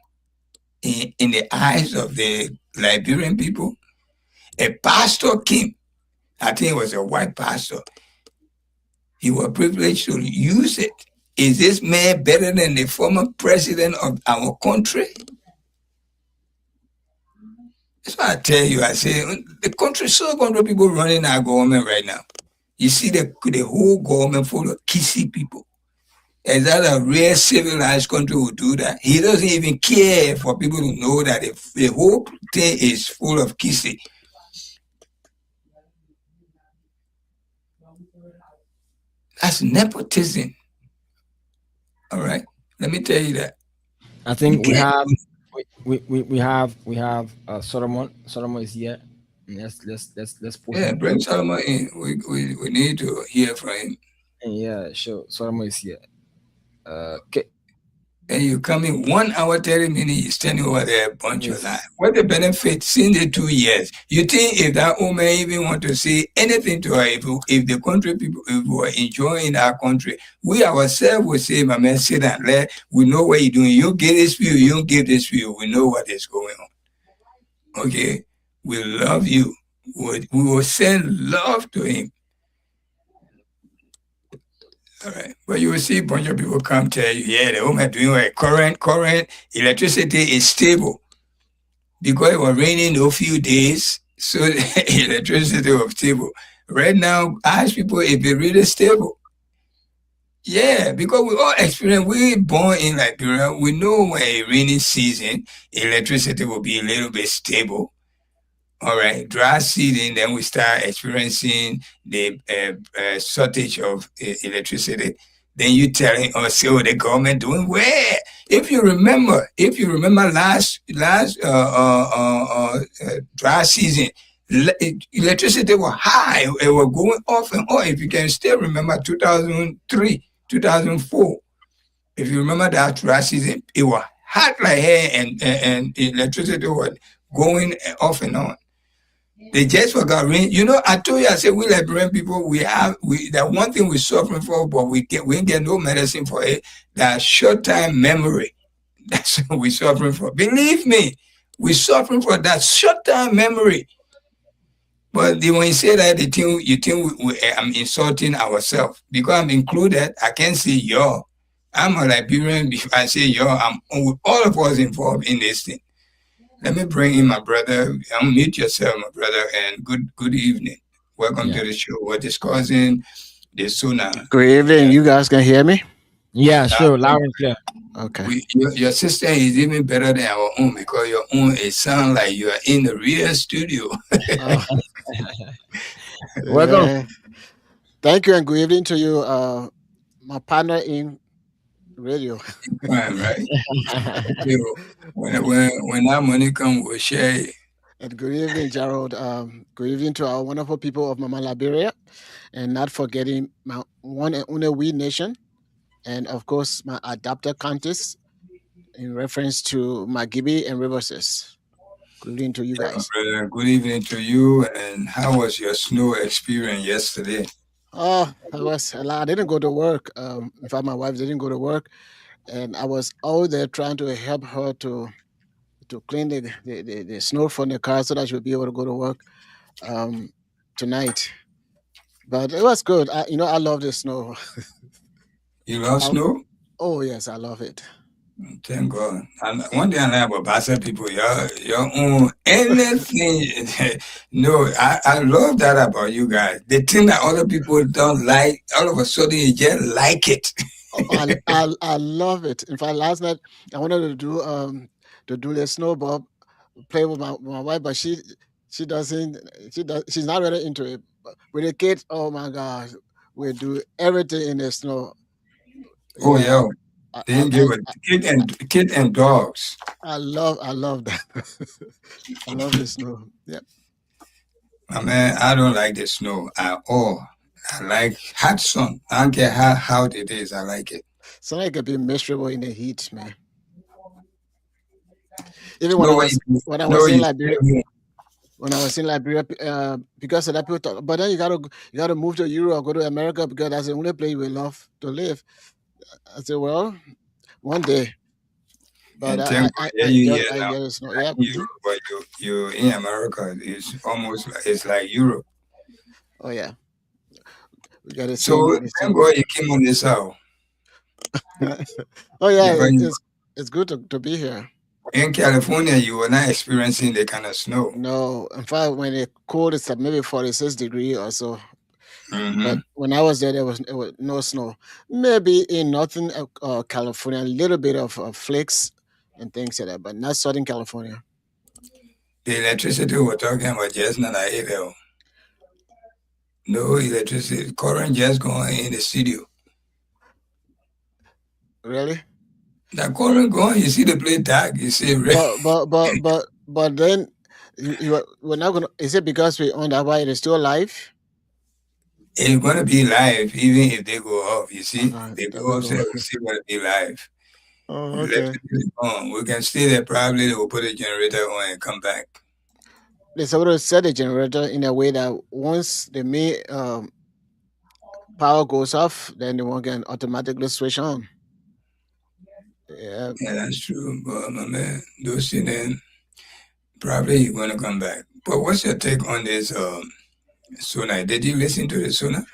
in the eyes of the Liberian people? A pastor came, I think it was a white pastor. He was privileged to use it. Is this man better than the former president of our country? That's why I tell you, I say, the country, so country people running our government right now. You see the whole government full of kissy people. Is that a real civilized country would do that? He doesn't even care for people to know that the whole thing is full of kissy. That's nepotism. All right. Let me tell you that. I think we have Solomon. Solomon is here. Let's push Yeah, him. bring Solomon in. We need to hear from him. Yeah, sure. Solomon is here. Okay. And you come in 1 hour, 30 minutes, you standing over there, bunch of lies. What the benefit since the 2 years? You think if that woman even want to say anything to her, if the country people if we were enjoying our country, we ourselves would say, my man, sit down, we know what you're doing. You get this view, you don't give this view. We know what is going on. Okay? We love you. We will send love to him. All right. But you will see a bunch of people come tell you, yeah, the woman doing well. Current electricity is stable. Because it was raining a few days, so the electricity was stable. Right now, ask people if it's really stable. Yeah, because we all experience, we born in Liberia, we know when a rainy season, electricity will be a little bit stable. All right, dry season, then we start experiencing the shortage of electricity. Then you telling us, oh, the government doing well. If you remember last dry season, electricity was high. It was going off and on. If you can still remember 2003, 2004, if you remember that dry season, it was hot like hell, and electricity was going off and on. They just forgot rain. You know, I told you, I said, we Liberian people, that one thing we're suffering for, but we ain't get no medicine for it. That short-time memory. That's what we're suffering for. Believe me, we're suffering for that short-time memory. But when you say that, you think I'm insulting ourselves. Because I'm included, I can't say y'all. I'm a Liberian. If I say y'all, I'm all of us involved in this thing. Let me bring in my brother. Unmute yourself, my brother, and good evening. Welcome to the show. We're discussing the Sona. Good evening. You guys can hear me? Yeah, sure. Loud and clear. Okay. Your system is even better than our own because your own, it sounds like you are in the real studio. Welcome. Yeah. Thank you and good evening to you, my partner in radio. Right. When that money comes, we'll share it. And good evening, Gerald. Good evening to our wonderful people of Mama Liberia, and not forgetting my one and only we nation, and of course my adopter counties in reference to Magibi and Riverses. Good evening to you guys. Brother, good evening to you. And how was your snow experience yesterday? Oh, I didn't go to work. In fact, my wife didn't go to work, and I was out there trying to help her to clean the snow from the car so that she'll be able to go to work tonight. But it was good. I love the snow. You love snow? Oh yes, I love it. Thank God. And one thing I like about Bassa people, your own anything. No, I love that about you guys. The thing that other people don't like, all of a sudden you just like it. I love it. In fact, last night I wanted to do the snowball, play with my wife, but she's not really into it. But with the kids, oh my gosh, we do everything in the snow. Oh yeah. They give it kid and dogs. I love that. I love the snow. Yeah. My man, I don't like the snow at all. I like hot sun. I don't care how hot it is. I like it. So I could be miserable in the heat, man. Even when No I way. was when I No, was in you Liberia, stay home. because of that people talk, but then you gotta move to Europe, go to America because that's the only place you will love to live. I said, well, one day, but And thank God, yeah, you here I now. enjoy the snow. Yeah. In Europe, but you in America. It's almost like, it's like Europe. Oh yeah, we got So the thank same. God you came on the south Oh yeah, because it's good to be here. in California you were not experiencing the kind of snow. No, in fact, when it cold, it's at maybe 46 degree or so. Mm-hmm. But when I was there, there was no snow. Maybe in Northern California, a little bit of flakes and things like that, but not Southern California. The electricity we're talking about just not available. No electricity, current just going in the studio. Really? The current going, you see the play tag, you see red. But then we're not gonna. Is it because we own that why it is still alive? It's gonna be live even if they go off. You see, they There go we off, so go. it's still gonna be live. Oh, okay. Electricity is on. We can stay there. Probably they will put a generator on and come back. They're supposed to set the generator in a way that once the main power goes off, then the one can automatically switch on. Yeah. Yeah, that's true. But my man, those things then probably you're gonna come back. But what's your take on this Sona? Did you listen to the Sona?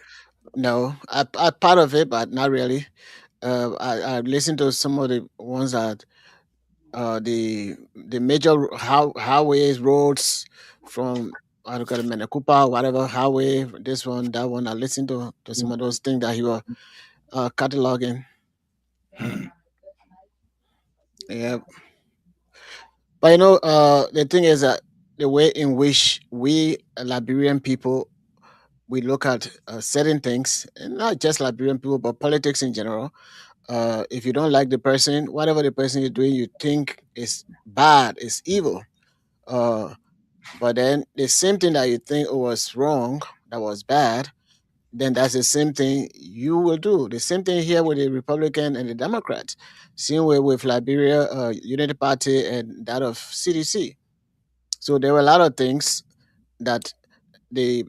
No, I part of it, but not really. I listened to some of the ones that the major highways roads from I don't know Menacupa, whatever highway, this one, that one. I listened to some of those things that he was cataloging. Hmm. Yeah, but the thing is that the way in which we Liberian people we look at certain things, and not just Liberian people, but politics in general. If you don't like the person, whatever the person is doing, you think is bad, is evil. Uh, but then the same thing that you think was wrong, that was bad, then that's the same thing you will do. The same thing here with the Republican and the Democrats. Same way with Liberia, Unity Party, and that of CDC. So there were a lot of things that the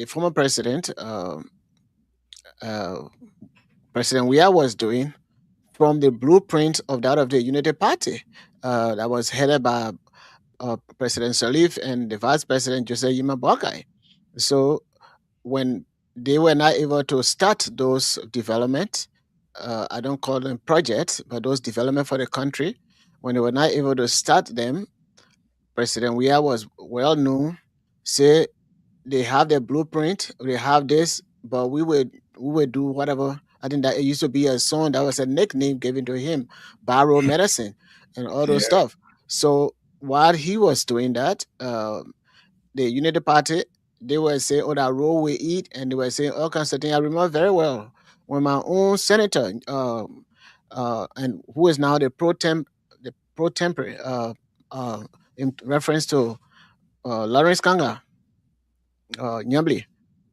former president, uh, President Weah, was doing from the blueprint of that of the Unity Party that was headed by President Salif and the Vice President Jose Yima Boakai. So when they were not able to start those development, I don't call them projects, but those development for the country, when they were not able to start them, President Weah was well known, say they have their blueprint, they have this, but we would do whatever. I think that it used to be a song that was a nickname given to him, Barrow Medicine, and all those Yeah. stuff. So while he was doing that, the Unity Party, they were saying, "Oh, that roll we eat," and they were saying all kinds of things. I remember very well when my own senator, and who is now the pro tempore, in reference to Lawrence Kanga, Nyambli,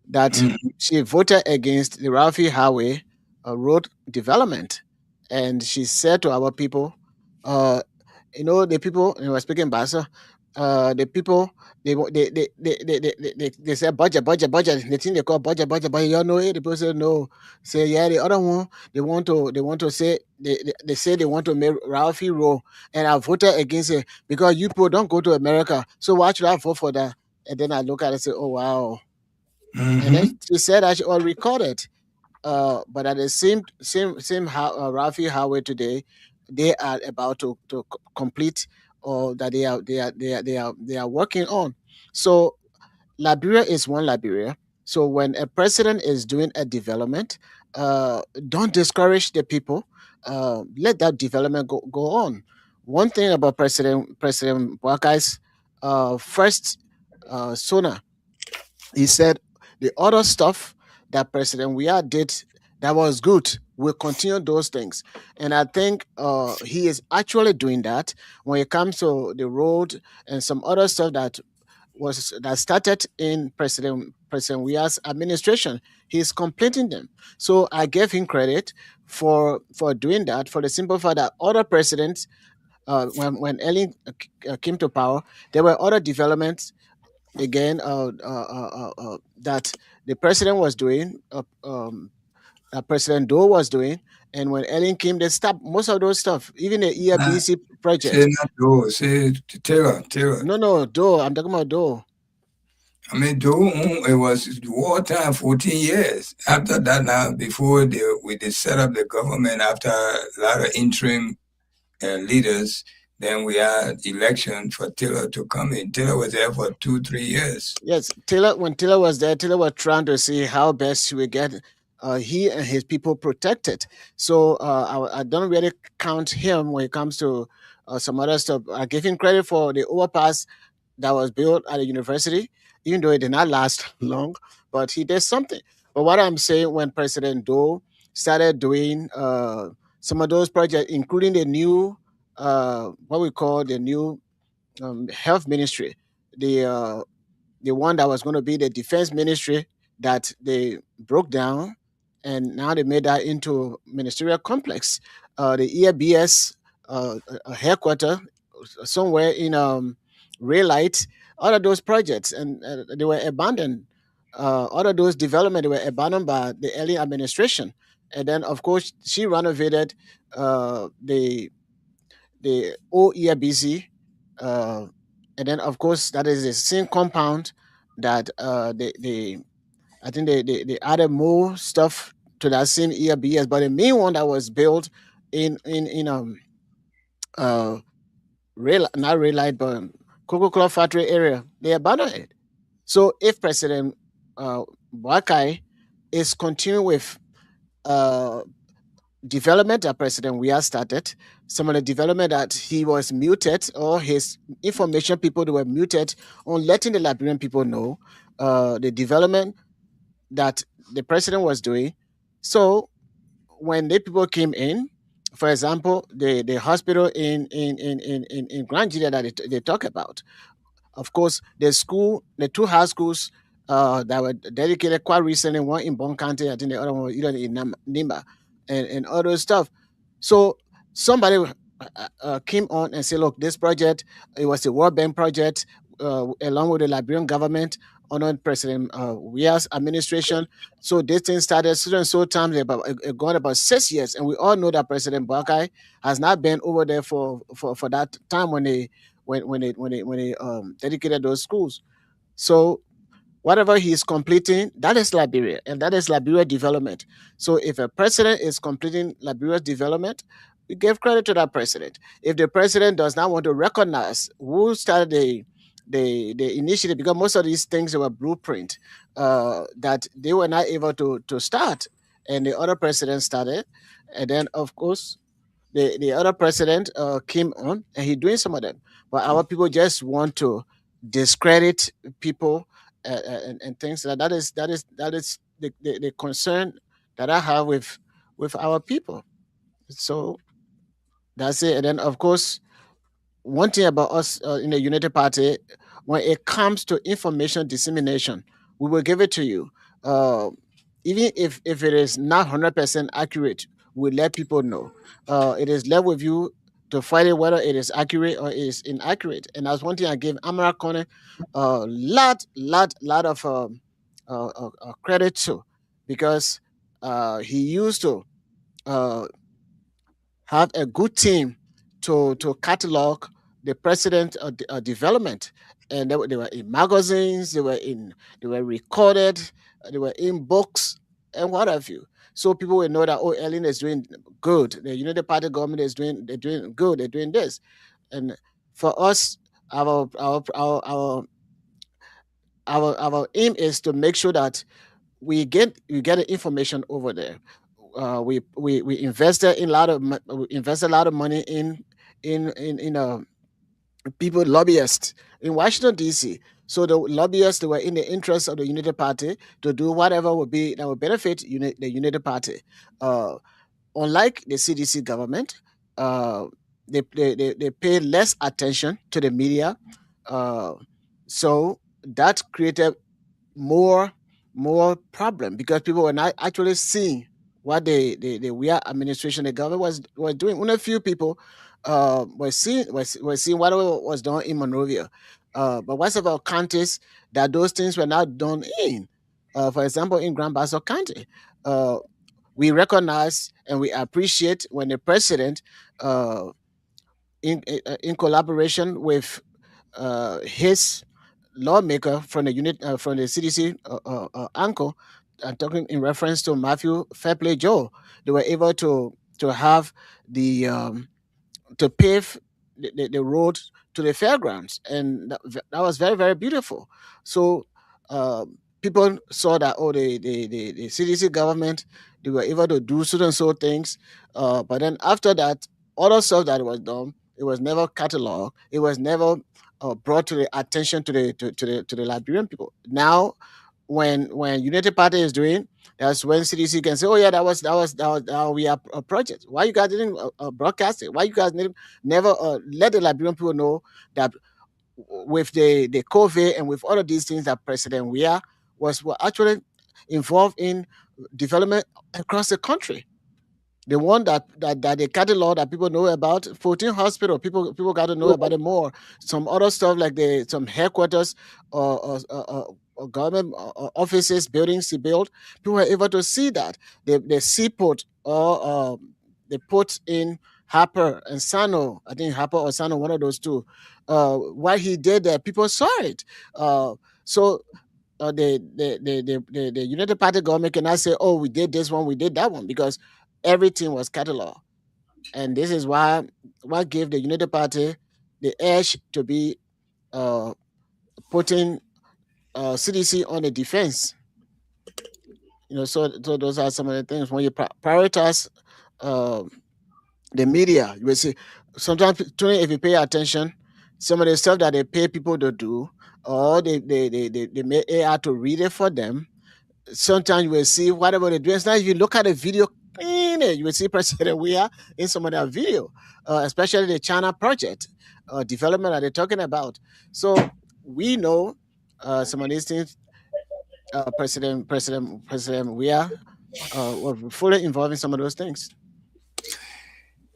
that Mhm. she voted against the Rafi Highway road development. And she said to our people, uh, the people, and we were speaking Basa, the people, they say budget. The thing they call budget. You all know it. The people say no. Say, yeah, the other one, they want to say, they say they want to make Rafi Road. And I voted against it because you people don't go to America. So why should I vote for that? And then I look at it and say, oh, wow. And then Mhm. she said I should all record it. But at the same how Rafi Highway today, they are about to complete, or that they are working on. So Liberia is one Liberia. So when a president is doing a development, don't discourage the people. Let that development go on. One thing about President Boakai's first Sona, he said the other stuff that President Weah did that was good. We'll continue those things. And I think he is actually doing that when it comes to the road and some other stuff that that started in President Weah's administration. He's completing them. So I gave him credit for doing that, for the simple fact that other presidents, when Ellen came to power, there were other developments again that the president was doing, President Doe was doing, and when Ellen came, they stopped most of those stuff, even the Nah, ERBC say project. not Doe, say Taylor. No, Doe. I'm talking about Doe. I mean, Doe, it was wartime, 14 years. After that, now, before they set up the government, after a lot of interim leaders, then we had election for Taylor to come in. Taylor was there for 2-3 years. Yes, when Taylor was there, Taylor was trying to see how best he would get he and his people protected. So I don't really count him when it comes to some other stuff. I give him credit for the overpass that was built at the university, even though it did not last long, but he did something. But what I'm saying, when President Doe started doing some of those projects, including the new, what we call the new health ministry, the the one that was going to be the defense ministry, that they broke down, and now they made that into ministerial complex. The EABS headquarters somewhere in Raylight, all of those projects, and they were abandoned. All of those development, they were abandoned by the early administration, and then of course she renovated the old EABC, and then of course that is the same compound that they I think they added more stuff to that same EABS, but the main one that was built in uh not rail light, but Cocoa Club factory area, they abandoned it. So if President Wakai is continuing with uh development that President Weah started, some of the development that he was muted, or his information people that were muted on letting the Liberian people know the development that the president was doing. So when the people came in, for example, the hospital in Grand Nigeria that they talk about, of course, the two high schools that were dedicated quite recently, one in Bon County, I think the other one was either in Nimba, and all those stuff. So somebody came on and said, look, this project, it was a World Bank project, along with the Liberian government under President Weah's administration. So this thing started so and so times, it gone about 6 years, and we all know that President Bakai has not been over there for that time when they dedicated those schools. So whatever he's completing, that is Liberia, and that is Liberia development. So if a president is completing Liberia's development, we give credit to that president. If the president does not want to recognize who started the initiative, because most of these things were blueprint that they were not able to start, and the other president started, and then of course the other president came on and he doing some of them, but our people just want to discredit people and things like that. That is the concern that I have with our people. So that's it. And then of course, one thing about us in the United Party, when it comes to information dissemination, we will give it to you. Even if it is not 100% accurate, we'll let people know. It is left with you to find it whether it is accurate or it is inaccurate. And that's one thing I give Amara Kone a lot of credit to, because he used to uh, have a good team to catalog the president development, and they were in magazines, they were recorded, they were in books and what have you. So people will know that, oh, Ellen is doing good, the United Party government is doing good, they're doing this. And for us, our aim is to make sure that we get the information over there. We invested in a lot of we invest a lot of money in people lobbyists in Washington D.C. So the lobbyists, they were in the interest of the United Party to do whatever would be that would benefit the United Party. Uh, Unlike the CDC government, uh, they pay less attention to the media. Uh, so that created more more problem because people were not actually seeing what the Weah administration, the government was doing. Only a few people were seeing what was done in Monrovia. But what's about counties that those things were not done in? For example, in Grand Bassa County, uh, we recognize and we appreciate when the president, uh, in collaboration with his lawmaker from the unit from the CDC uncle, talking in reference to Matthew Fairplay Joe, they were able to have the to pave the road to the fairgrounds, and that was very very beautiful. So people saw that, oh, the CDC government, they were able to do so and so things, but then after that, other stuff that was done, it was never cataloged, it was never brought to the attention to the Liberian people. Now when United Party is doing, that's when CDC can say, "Oh yeah, that was we are a project." Why you guys didn't broadcast it? Why you guys never let the Liberian people know that with the COVID and with all of these things that President Weah was actually involved in development across the country. The one that the catalog that people know about, 14 hospital, people got to know about it more. Some other stuff like some headquarters or government offices, buildings he built, people were able to see that. The seaport, or they put in Harper and Sano, I think Harper or Sano, one of those two. What he did there, people saw it. So the United Party government cannot say, "Oh, we did this one, we did that one," because everything was cataloged, and this is why what gave the United Party the edge to be uh, putting CDC on the defense. So those are some of the things when you prioritize uh, the media. You will see sometimes, Tony, if you pay attention, some of the stuff that they pay people to do, or they make AI to read it for them. Sometimes you will see whatever they're doing. It's not if you look at the video cleanly, you will see President Weah in some of that video, especially the China project development that they're talking about. So we know some of these things. President Weah was fully involved in some of those things.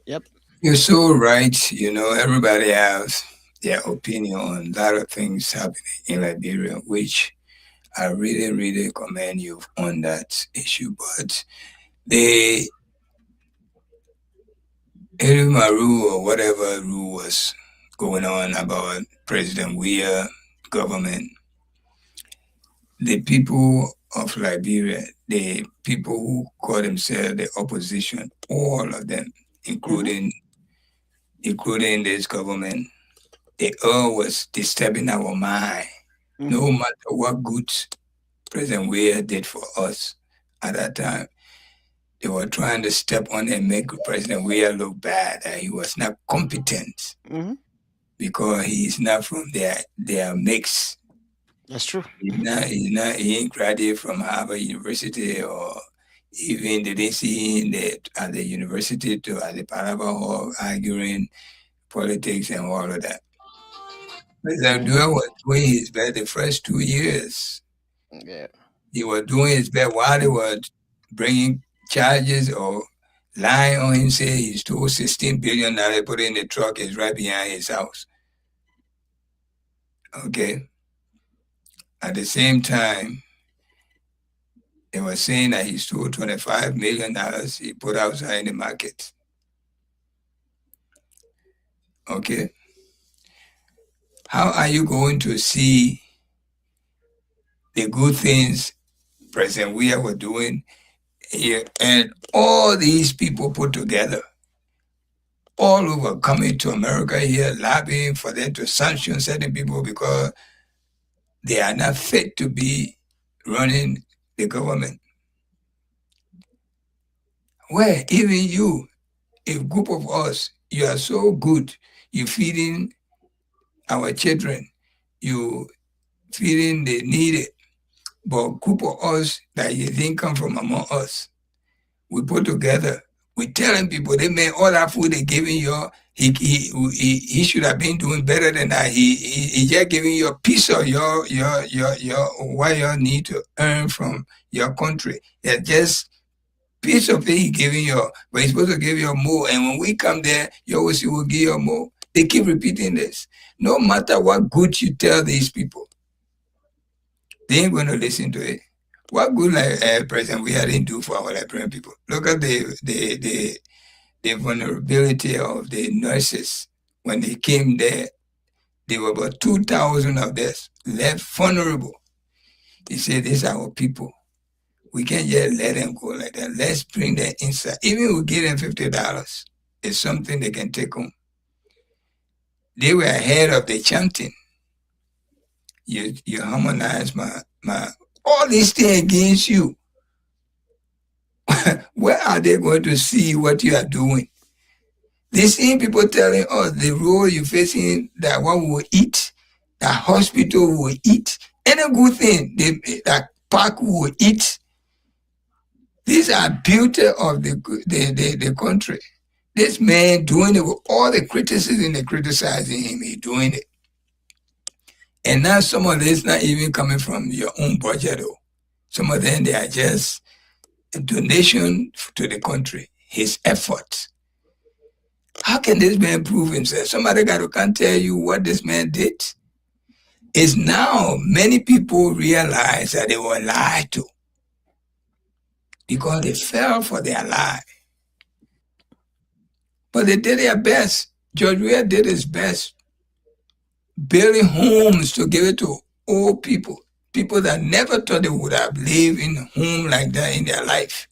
Yep. You're so right. Everybody has their opinion on a lot of things happening in Liberia, which I really, really commend you on that issue. But the Iruma rule, or whatever rule was going on about President Weah government, the people of Liberia, the people who call themselves the opposition, all of them, including this government, they all was disturbing our mind. No matter what good President Weah did for us at that time, they were trying to step on and make President Weah look bad, that he was not competent because he's not from their mix. That's true. He ain't graduated from Harvard University, or even they didn't see him at the university at the Paraba Hall arguing politics and all of that. President Weah was doing his best the first 2 years. Yeah. He was doing his best while they were bringing charges or lying on him, saying he stole $16 billion, put it in the truck, is right behind his house. Okay. At the same time, they were saying that he stole $25 million he put outside in the market. Okay. How are you going to see the good things President Weah was doing here, and all these people put together, all over, coming to America here, lobbying for them to sanction certain people because they are not fit to be running the government? Where even you, a group of us, you are so good, you feeding our children, you feeding the needy, but group of us that you think come from among us, we put together We telling people they made all that food they giving you. He should have been doing better than that. He just giving you a piece of your what you need to earn from your country. It's just piece of it he giving you, but he's supposed to give you more. And when we come there, you always will give you more. They keep repeating this. No matter what good you tell these people, they ain't going to listen to it. What good President we didn't do for our Liberian people? Look at the vulnerability of the nurses. When they came there, there were about 2,000 of this left vulnerable. He said, these are our people. We can't just let them go like that. Let's bring them inside. Even we give them $50, it's something they can take home. They were ahead of the chanting. You harmonize my all these things against you. Where are they going to see what you are doing? They see people telling us the road you're facing, that what we will eat, that hospital we will eat, any good thing, that park we will eat. These are beauty of the country. This man doing it with all the criticism they criticizing him, he doing it. And now some of this not even coming from your own budget. Some of them, they are just a donation to the country, his efforts. How can this man prove himself? Somebody got to come tell you what this man did. It's now many people realize that they were lied to because they fell for their lie. But they did their best. George Weah did his best, building homes to give it to old people that never thought they would have lived in a home like that in their life.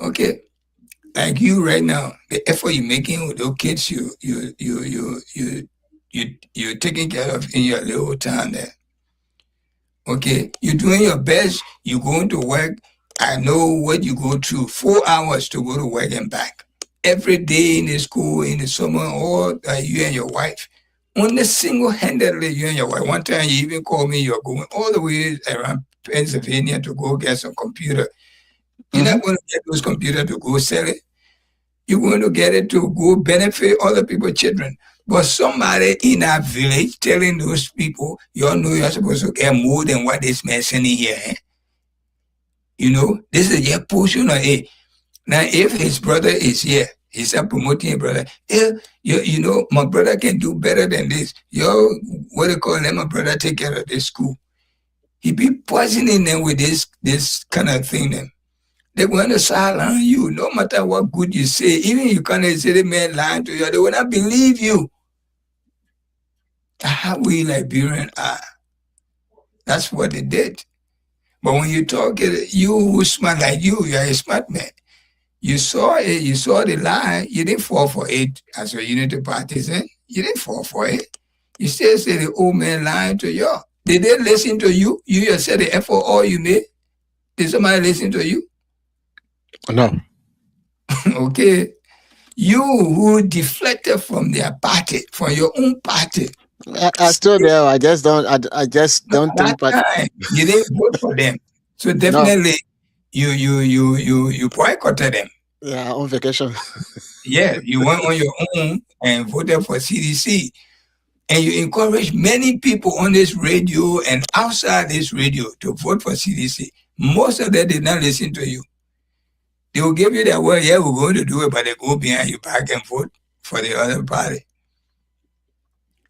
Okay, like you right now, the effort you're making with those kids you're taking care of in your little town there. Okay, you're doing your best. You're going to work. I know what you go through. 4 hours to go to work and back every day in the school in the summer, or you and your wife. Only single-handedly, you and your wife. One time you even called me, you're going all the way around Pennsylvania to go get some computer. You're not going to get those computers to go sell it. You're going to get it to go benefit other people's children. But somebody in that village telling those people, you all know you're supposed to get more than what this man sending here. Eh? You know, this is your portion of it. Now, if his brother is here, he's promoting his brother. If you know, my brother can do better than this. What do you call them? My brother take care of this school. He be poisoning them with this kind of thing. Then they're going to silence you, no matter what good you say. Even you can't say the man lying to you, they will not believe you. How we Liberians are. That's what they did. But when you talk, you who smart like you're a smart man. You saw it, you saw the lie, you didn't fall for it as a unity partisan. You didn't fall for it. You still say the old man lying to you. Did they listen to you? You yourself, the effort all you made? Did somebody listen to you? No. Okay. You who deflected from their party, from your own party. I still there. I just don't think. But you didn't vote for them, so definitely you boycotted them. Yeah, on vacation. Yeah, you went on your own and voted for CDC, and you encouraged many people on this radio and outside this radio to vote for CDC. Most of them did not listen to you. They will give you their word. Yeah, we're going to do it, but they go behind your back and vote for the other party.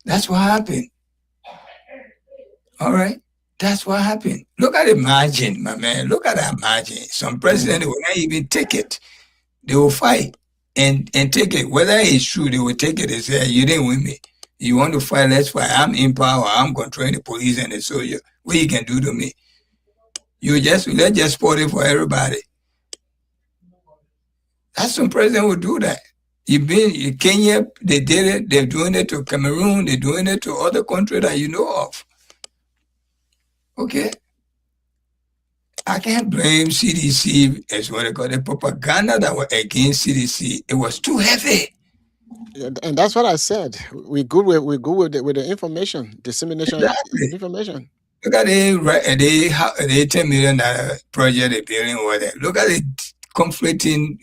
That's what happened. All right? That's what happened. Look at the margin, my man. Look at that margin. Some president will not even take it. They will fight and take it. Whether it's true, they will take it and say, you didn't win me. You want to fight, let's fight. I'm in power. I'm controlling the police and the soldier. What you can do to me? Let's just support it for everybody. That's some president would do that. You've been in Kenya, they did it. They're doing it to Cameroon. They're doing it to other countries that you know of. Okay. I can't blame CDC as what they call the propaganda that was against CDC. It was too heavy. Yeah, and that's what I said. We good with the information dissemination. Exactly. Information. Look at the $10 million project they're building over there. Look at the conflicting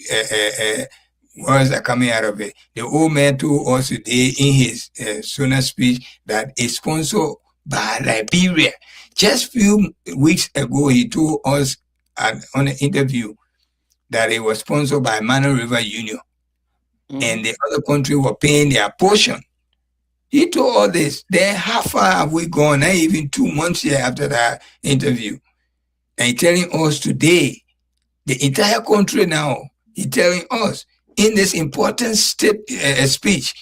words are coming out of it. The old man told us today in his Sona speech that it's sponsored by Liberia. Just few weeks ago, he told us on an interview that it was sponsored by Mano River Union, and the other country were paying their portion. He told all this. Then how far have we gone? Not even 2 months here after that interview. And he's telling us today, the entire country now, he's telling us in this important speech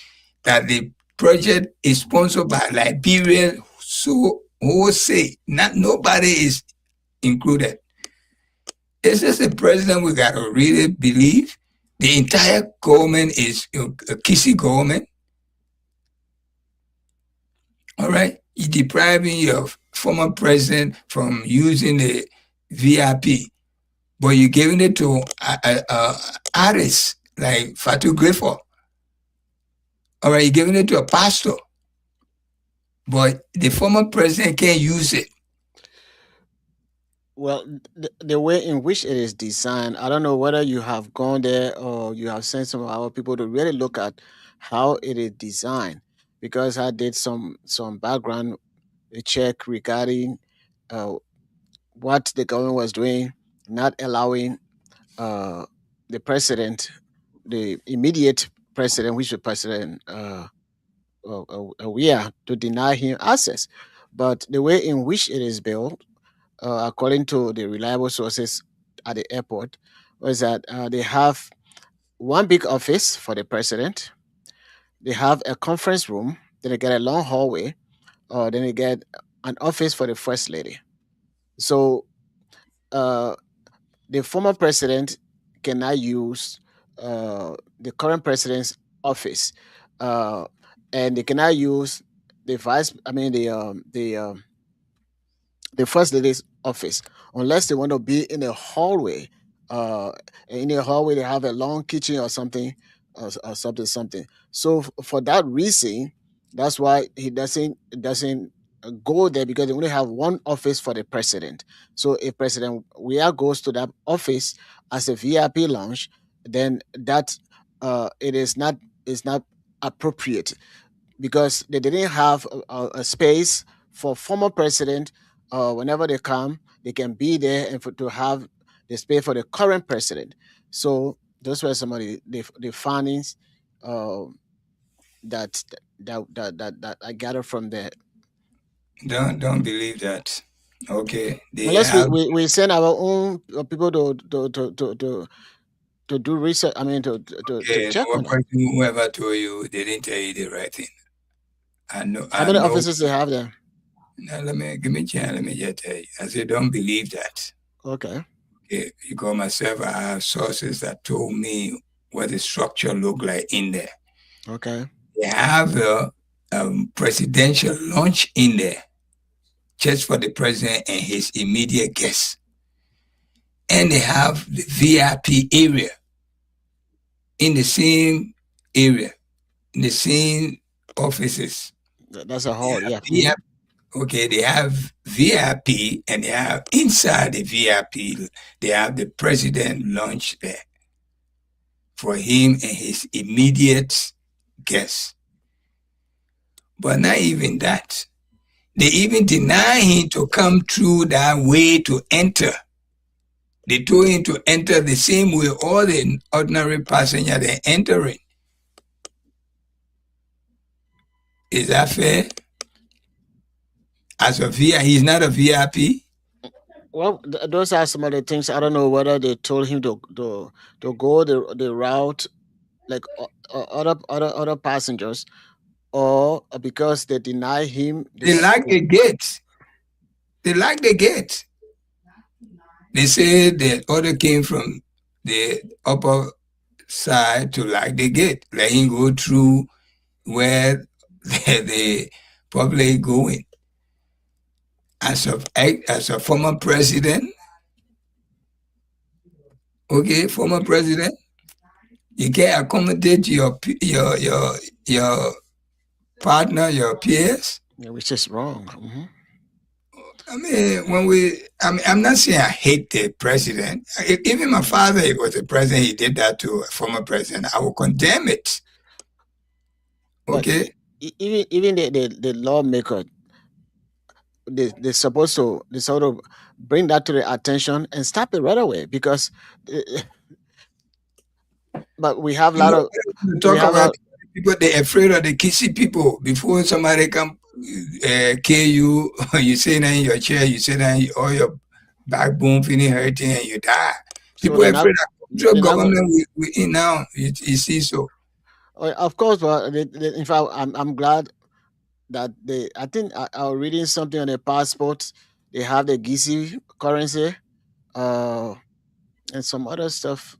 that the project is sponsored by Liberia. So who say nobody is included. Is this the president we got to really believe? The entire government is a kissy government. All right, you're depriving your former president from using the VIP, but you're giving it to artists like Fatu Griffo. All right, you're giving it to a pastor, but the former president can't use it. Well, the way in which it is designed, I don't know whether you have gone there or you have sent some of our people to really look at how it is designed, because I did some background check regarding uh, what the government was doing, not allowing uh, the president, the immediate president, which is President Weah, to deny him access. But the way in which it is built, according to the reliable sources at the airport, was that they have one big office for the president. They have a conference room. Then they get a long hallway. Then they get an office for the first lady. So uh, the former president cannot use the current president's office, uh, and they cannot use the vice. I mean the first lady's office unless they want to be in a hallway. Uh, in a hallway, they have a long kitchen or something, or something. So for that reason, that's why he doesn't go there, because they only have one office for the president. So if President Weah goes to that office as a VIP lounge, then that it is not appropriate, because they didn't have a space for former president. Whenever they come, they can be there, and to have the space for the current president. So those were some of the findings uh, that, that I gathered from there. Don't believe that. Okay, they Unless have we send our own people to do research. I mean, to check no on it. person whoever told you they didn't tell you the right thing. I know. How I many know. officers they have there? Now give me a chance. Let me just tell you. I said, don't believe that. Okay. Okay, because myself, I have sources that told me what the structure looked like in there. Okay. They have a presidential lunch in there, just for the president and his immediate guests, and they have the VIP area in the same area, in the same offices. That's a They hall. have Yeah. VIP. Okay, they have VIP, and they have inside the VIP, they have the president lunch there for him and his immediate guests. But not even that. They even deny him to come through that way to enter. They told him to enter the same way all the ordinary passenger they entering. Is that fair? As a VIP, he's not a VIP. Well, those are some of the things. I don't know whether they told him to go the route like other passengers, or because they deny him They this. like the gate. They like the gate. They say the order came from the upper side to like the gate. Let him go through where the public going. As a former president, okay, former president, you can accommodate your partner, your peers. Yeah, which is wrong. I mean, I'm not saying I hate the president. Even my father, he was a president. He did that to a former president. I will condemn it. But Okay. even the lawmaker, they're supposed to they sort of bring that to the attention and stop it right away because. But we have a You lot know, of you we talk have about a people, they're afraid of the kissy people. Before somebody come kill you, you sit down in your chair, you sit down, all your backbone feeling hurting, and you die. so People are they're not afraid of control they're not go- government we in now. You see, so of course, but in fact, I'm glad that they. I think I was reading something on their passports. They have the GC currency, uh, and some other stuff.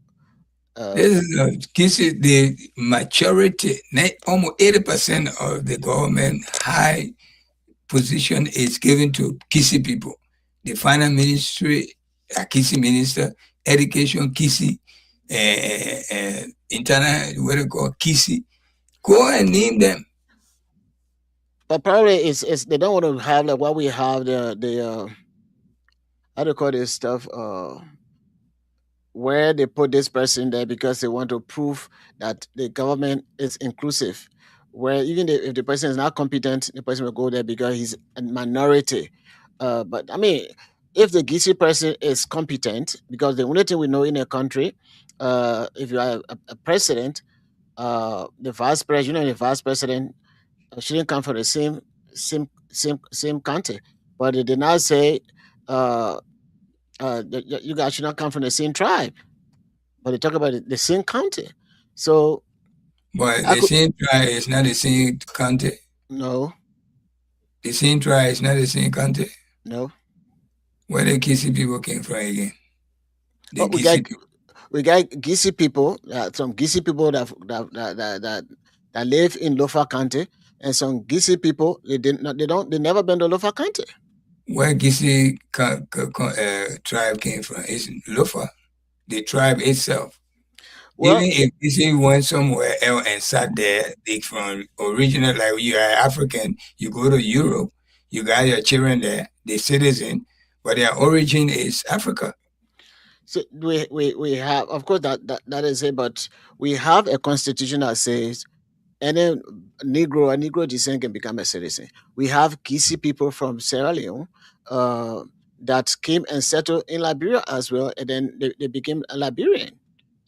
Uh, this is kissy, the majority, almost 80% of the government high position is given to kissy people. The finance ministry, a kissy minister, education, kissy, internal, what do you call kissy. Go and name them. but probably it's they don't want to have like what we have the how do you call this stuff where they put this person there because they want to prove that the government is inclusive. Where even if the person is not competent, the person will go there because he's a minority. But I mean, if the GC person is competent, because the only thing we know in a country, if you are a president, the vice president, the vice president shouldn't come from the same country. But they did not say that you guys should not come from the same tribe, but they talk about the same county. So But I the could same tribe is not the same country. no, The same tribe is not the same country. no. Where the kissy people came from again? The Oh, kissy people. we got Gisi people, some Gisi people that live in Lofa County, and some Gisi people they never been to Lofa County. Where kissy tribe came from is Lufa, the tribe itself. Even Well, if you went somewhere else and sat there, they from original, like you are African, you go to Europe, you got your children there, they citizen, but their origin is Africa. so we have, of course, that is it, but we have a constitution that says any Negro descent can become a citizen. We have Gisi people from Sierra Leone uh, that came and settled in Liberia as well, and then they became a Liberian.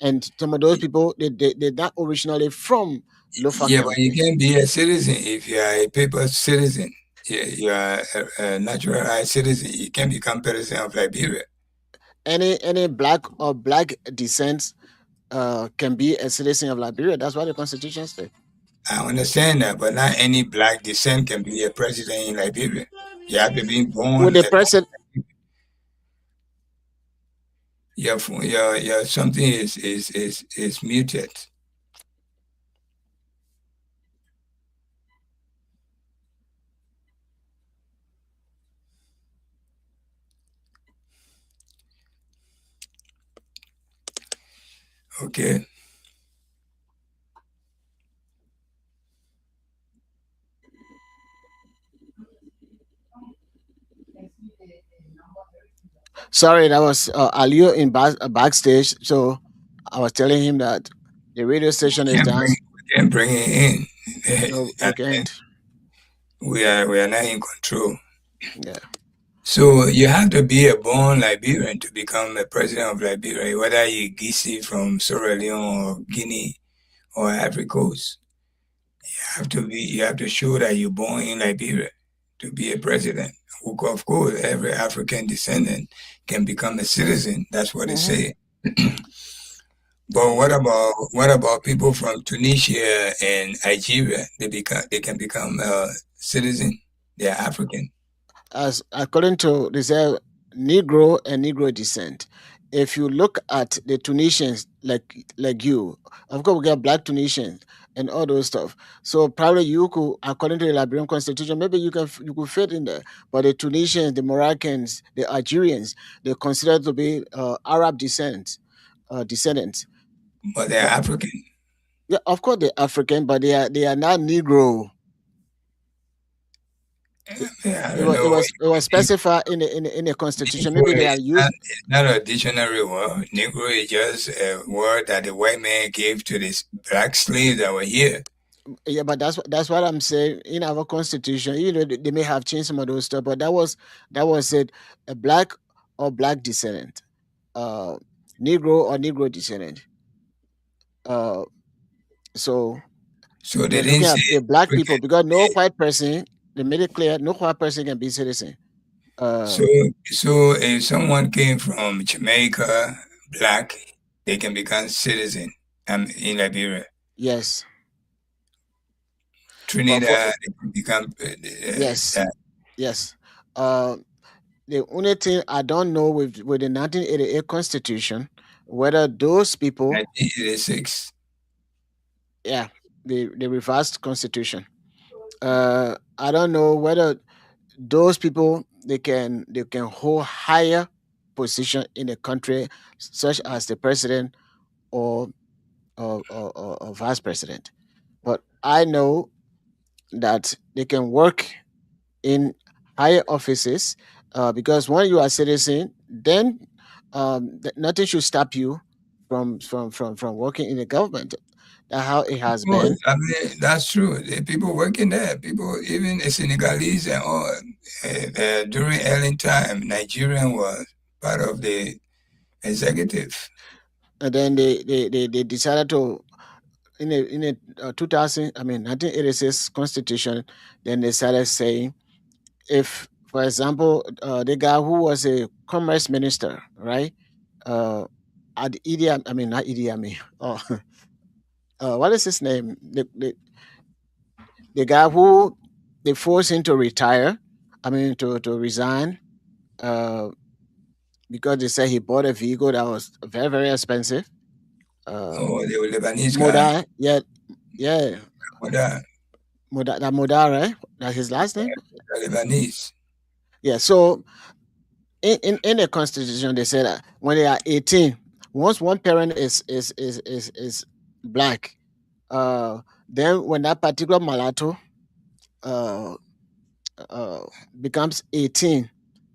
And some of those people, they're not originally from Lofa Yeah, but you County. can be a citizen if you are a paper citizen. You are a naturalized citizen. You can become president of Liberia. Any black or black descent can be a citizen of Liberia. That's what the Constitution says. I understand that, but not any black descent can be a president in Liberia. You have to be With born. the person, Your something is muted. Okay. sorry, that was Aliu in backstage. So I was telling him that the radio station is down. We can bring it in. No, we And then can't. we are not in control. Yeah. So you have to be a born Liberian to become a president of Liberia, whether you Gisi from Sierra Leone or Guinea or Ivory Coast. You have to show that you're born in Liberia to be a president. Of course, every African descendant can become a citizen. That's what they Hmm. say. But what about people from Tunisia and Nigeria? They can become a citizen. They are African. As according to they say Negro and Negro descent. If you look at the Tunisians like you, of course we got black Tunisians and all those stuff. So probably you could, according to the Liberian constitution, maybe you could fit in there. But the Tunisians, the Moroccans, the Algerians, they're considered to be Arab descendants. But they're But African. yeah, of course they're African, but they are not Negro. Yeah, I It don't was it know. was it was specified in the constitution. Maybe Negro they are is not, used. it's not a dictionary word. Negro is just a word that the white man gave to the black slaves that were here. Yeah, but that's what I'm saying. In our constitution, they may have changed some of those stuff, but that was it. A black or black descendant, uh, Negro or Negro descendant. Uh, so So they we're didn't looking say at the black people African. because no white person. They made it clear no white person can be citizen. So, Uh, so if someone came from Jamaica, black, they can become citizen. In Liberia, yes, but for Trinidad, they can become yes, that. yes. Uh, the only thing I don't know with the 1988 Constitution, whether those people, 1986. yeah, the revised Constitution. I don't know whether those people they can hold higher position in the country, such as the president or or vice president. But I know that they can work in higher offices, because when you are citizen, then nothing should stop you from working in the government. That's how it has Oh, been. I mean, that's true. The people working there, people, even the Senegalese and all, during early time, Nigerian was part of the executive. And then they decided to in a 2000, I mean 1986 constitution. Then they started saying, if for example, the guy who was a commerce minister, right, uh at I mean not Idi Amin, oh, what is his name, the guy who they forced him to retire, I mean to resign, uh because they said he bought a vehicle that was very very expensive. uh Oh, the Lebanese guy, Moda, yeah, yeah. Moda, Moda, right? That's his last name. the Lebanese. Yeah. So in the constitution, they said that when they are 18, once one parent is black, then when that particular mulatto uh, uh, becomes 18,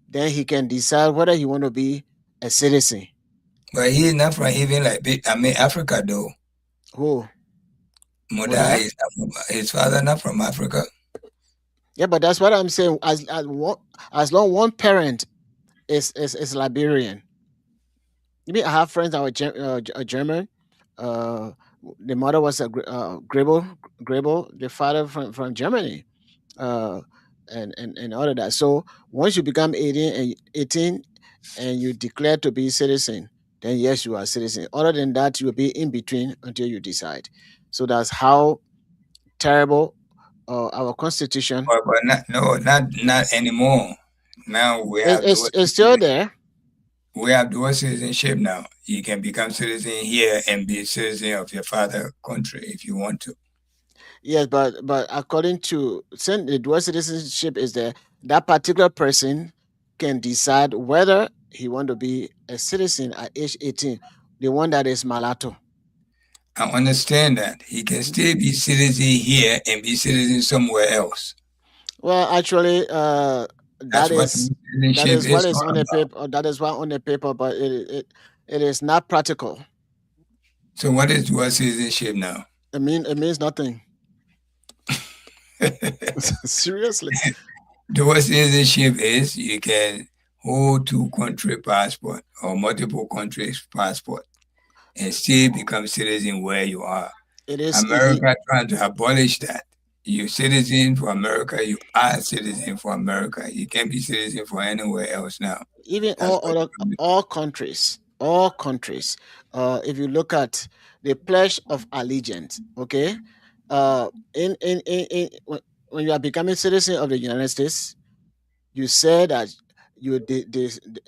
then he can decide whether he want to be a citizen. But he's not from even like, I mean, Africa though. Who? Moda Moda? is not from, his father not from Africa. Yeah, but that's what I'm saying. As long one parent is Liberian. You mean I have friends that were German. Uh, the mother was a Grable, the father from Germany, uh, and all of that. So once you become 18 and you declare to be citizen, then yes, you are a citizen. Other than that, you'll be in between until you decide. So that's how terrible our constitution But not, no, not anymore. Now is still there. we have dual citizenship now. You can become citizen here and be citizen of your father country if you want to. Yes, but according to since the dual citizenship is there, that particular person can decide whether he want to be a citizen at age 18, the one that is mulatto. I understand that. He can Mhm. still be citizen here and be citizen somewhere else. Well, actually, that That's what is that citizenship is what is is all on the about. paper. That is what on the paper, but it is not practical. So what is dual citizenship now? It means nothing. Seriously. Dual citizenship is you can hold two country passport or multiple countries passport and still become citizen where you are. It is if you America trying to abolish that. You're citizen for America, you are citizen for America. You can't be citizen for anywhere else now. even That's what all countries, if you look at the pledge of allegiance, okay, when you are becoming citizen of the United States, you say that you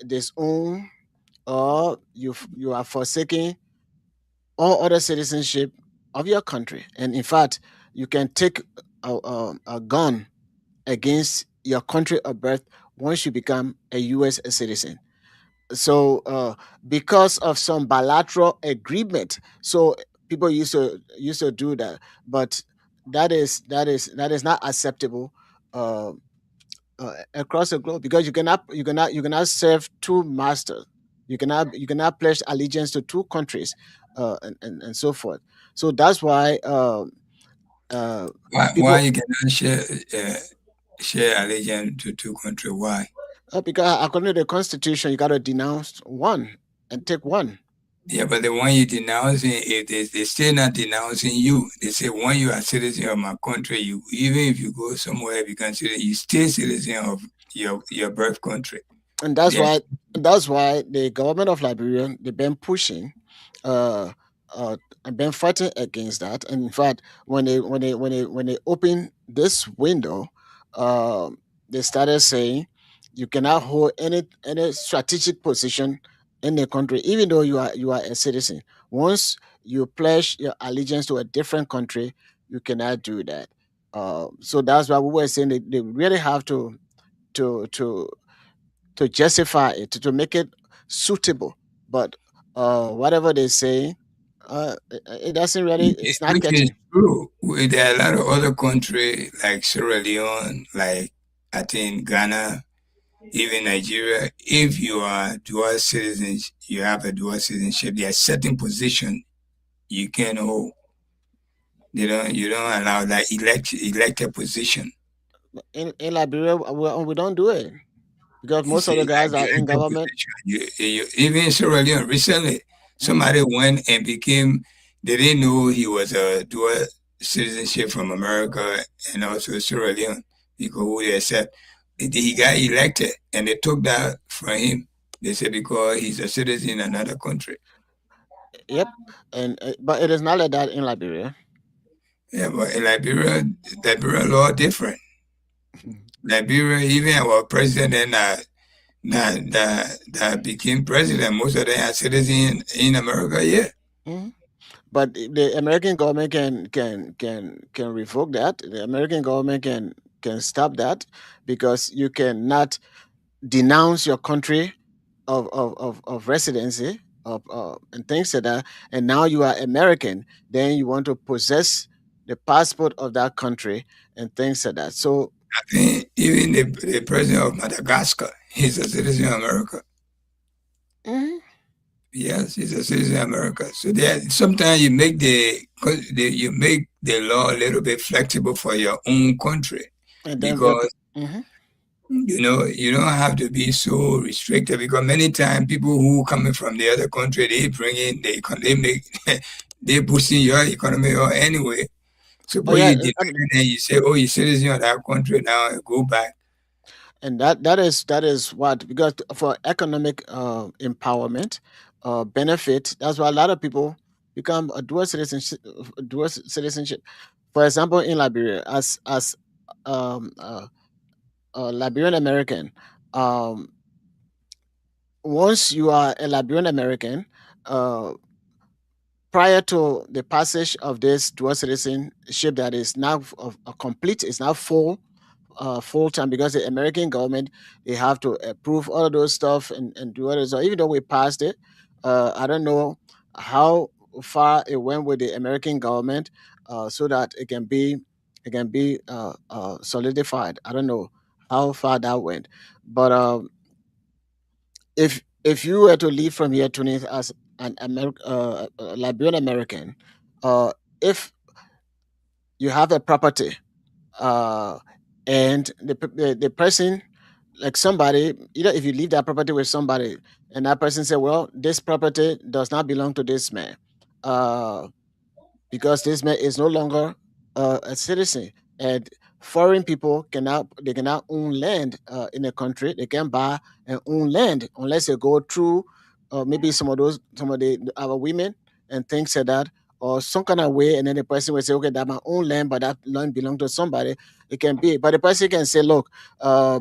disown, or you are forsaking all other citizenship of your country, and in fact you can take a gun against your country of birth once you become a U.S. citizen. So because of some bilateral agreement, so people used to do that, but that is not acceptable, uh, across the globe, because you cannot serve two masters. You cannot pledge allegiance to two countries, and so forth. So that's why uh, Why people you cannot share allegiance to two countries? Why? because according to the constitution, you got to denounce one and take one. Yeah, but the one you denouncing, if they still not denouncing you, they say when you are citizen of my country, you even if you go somewhere, if you consider you still citizen of your birth country. And that's Yeah, why the government of Liberia, they've been pushing, uh and been fighting against that. And in fact, when they open this window, they started saying you cannot hold any strategic position in the country, even though you are a citizen. Once you pledge your allegiance to a different country, you cannot do that. So that's why we were saying they really have to to to justify it, to make it suitable. But whatever they say, it doesn't really, it's not which is catching. true. There are a lot of other countries like Sierra Leone, like I think Ghana, even Nigeria. If you are dual citizens, you have a dual citizenship. There are certain position you can hold. You don't allow that elected position. In Liberia, we don't do it because You most of see, the like guys the are in elected government. position. Even in Sierra Leone recently, Mhm. somebody went and became. They didn't know he was a dual citizenship from America and also Sierra Leone because who they accept. He got elected and they took that from him. They said because he's a citizen in another country. Yep. And but it is not like that in Liberia. Yeah, but in Liberia law different. Liberia, even our president and that became president. Most of them are citizens in America. Yeah, Mhm. But the American government can revoke that. The American government can stop that, because you cannot denounce your country of residency, and things like that. And now you are American, then you want to possess the passport of that country and things like that. So I think even the president of Madagascar, he's a citizen of America. mhm, Yes, he's a citizen of America. So there, sometimes you make you make the law a little bit flexible for your own country and then because mhm. you don't have to be so restricted because many times people who coming from the other country they bring in they make they boosting your economy or anyway. Oh Suppose yeah, you deny and you say, "Oh, you're citizen of that country now, go back." and that is what, because for economic empowerment, benefit. That's why a lot of people become a dual citizenship. For example, in Liberia, as um, uh, Liberian American, um, once you are a Liberian American, uh, prior to the passage of this dual citizenship that is now complete, is now full time, because the American government, they have to approve all of those stuff and do it. So even though we passed it, I don't know how far it went with the American government, so that it can be solidified. I don't know how far that went, but if you were to leave from here, Tunis, as an Liberian American, uh, if you have a property, uh, and the person, like somebody, either if you leave that property with somebody, and that person say, well, this property does not belong to this man, uh, because this man is no longer a citizen, and foreign people cannot own land in a country. They can buy and own land unless they go through maybe some of the our women and things like that, or some kind of way, and then the person will say, okay, that my own land, but that land belong to somebody. It can be, but the person can say, look,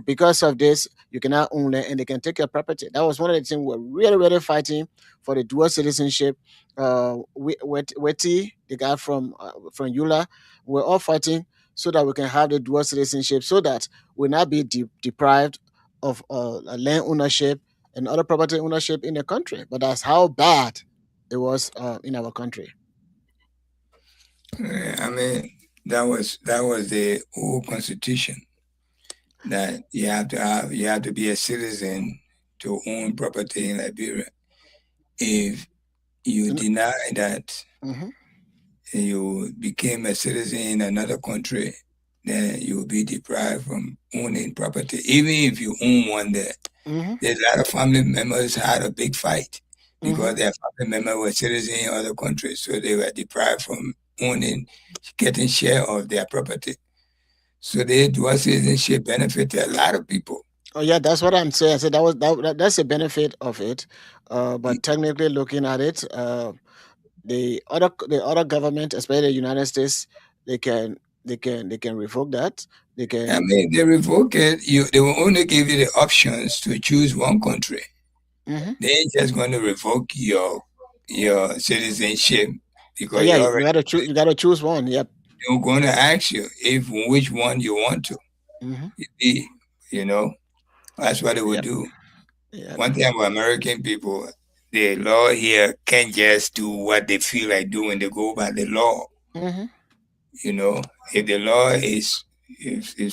because of this, you cannot own land, and they can take your property. That was one of the things we're really really fighting for, the dual citizenship. Weti, the guy from Eula, we're all fighting so that we can have the dual citizenship, so that we'll not be deprived of land ownership and other property ownership in the country. But that's how bad it was in our country. I mean, that was the whole constitution. that you have to be a citizen to own property in Liberia. If you You deny that know, you became a citizen in another country, then you will be deprived from owning property, even if you own one there. hmm There's a lot of family members had a big fight hmm because their family members were citizens in other countries, so they were deprived from owning, getting share of their property. So the dual citizenship benefited a lot of people. Oh yeah, that's what I'm saying. I said that's a benefit of it, but technically looking at it, the other government, especially the United States, they can they can revoke that. They I can. mean, they revoke it. They will only give you the options to choose one country. hmm They ain't just going to revoke your citizenship Oh because yeah, you you already. gotta choose. You gotta choose one. Yep. They're going to ask you if which one you want to. hmm You you know, that's what they will Yep. do. Yeah. One thing about American people, the law here can't just do what they feel like doing. They go by the law. hmm You know, if the law is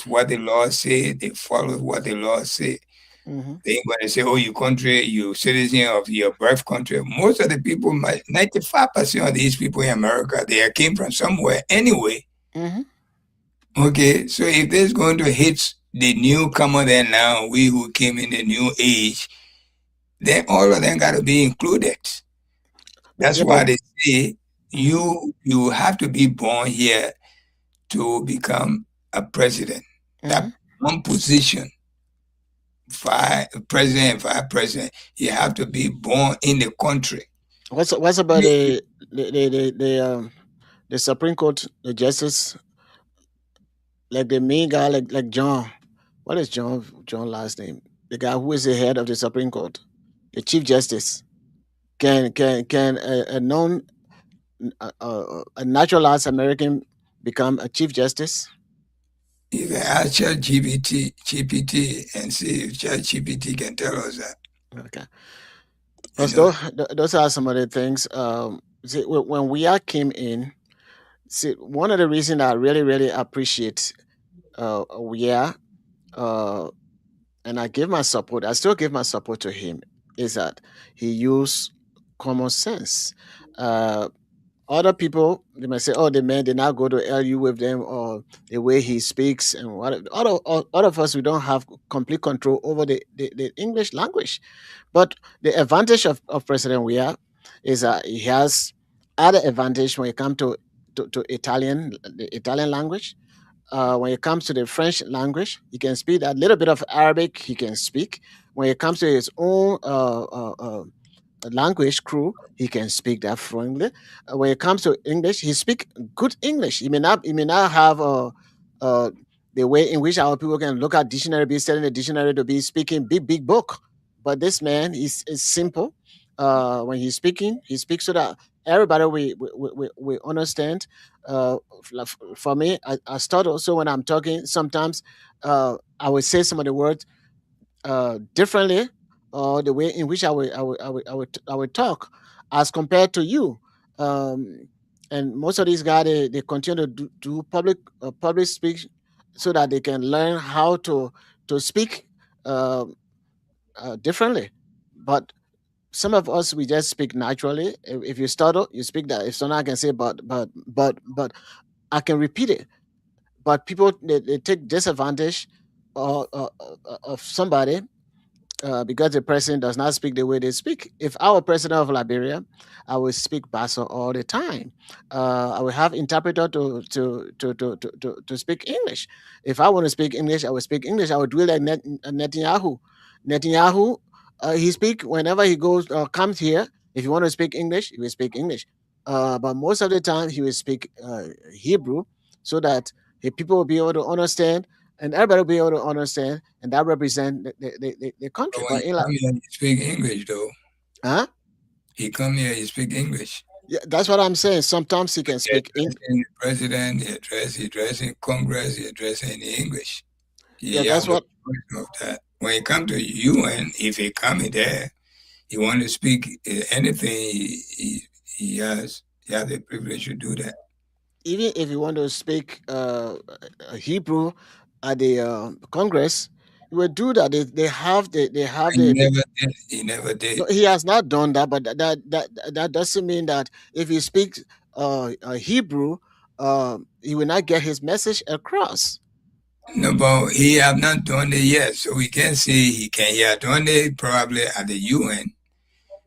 what the law say, they follow what the law say. hmm They ain't gonna say, "Oh, you country, you citizen of your birth country." Most of the people, 95% of these people in America, they came from somewhere anyway. hmm Okay, so if this going to hit the newcomer there now, we who came in the new age, then all of them got to be included. That's Yeah, why but. they say hmm you have to be born here to become a president. That hmm one position, president, vice president, you have to be born in the country. What's about the Supreme Court, the justice, like the main guy, like John. What is John last name? The guy who is the head of the Supreme Court, the Chief Justice. Can a naturalized American become a Chief Justice? You can ask GPT and see if ChatGPT can tell us that. Okay, You because know, those are some of the things. See, when we are came in, see, one of the reasons I really appreciate we are uh, and I give my support. I still give my support to him. Is that he used common sense. Uh, Other people they might say, "Oh, the man did not go to LU with them," or the way he speaks and what. All of us we don't have complete control over the English language. But the advantage of President Weah is that he has other advantage when it comes to Italian, the Italian language. When it comes to the French language, he can speak a little bit of Arabic. He can speak. When it comes to his own language crew, he can speak that fluently. When it comes to English, he speak good English. He may not have uh, the way in which our people can look at dictionary, be studying the dictionary to be speaking big book. But this man is simple. When he's speaking, he speaks so that everybody we understand. For me, I start also when I'm talking. Sometimes I will say some of the words differently, or the way in which I would talk as compared to you. Um, and most of these guys they continue to do public speak so that they can learn how to speak uh, differently. But some of us we just speak naturally. If you stutter, you speak that. If someone can say but I can repeat it. But people they take disadvantage of somebody because the president does not speak the way they speak. If I were president of Liberia, I would speak Bassa all the time. I would have interpreter to speak English. If I want to speak English, I would speak English. I would do it like Netanyahu. Netanyahu, he speak whenever he goes comes here. If you want to speak English, he will speak English. But most of the time, he will speak Hebrew so that people will be able to understand and everybody will be able to understand, and that represent the but country. when But you in like, come here, you speak English though. huh? He come here, you speak English. Yeah, that's what I'm saying. Sometimes he can He speak English. addressing the president, he addressing Congress, he addressing in English. Yeah, He that's have the what. choice of that. When he come to UN, if he come in there, he want to speak anything, he has the privilege to do that. Even if you want to speak Hebrew, at the Congress, he would do that. They have And he never did. He never did. no, he has not done that, but that doesn't mean that if he speaks Hebrew, he will not get his message across. No, but he have not done it yet, so we can say he can. He have done it probably at the UN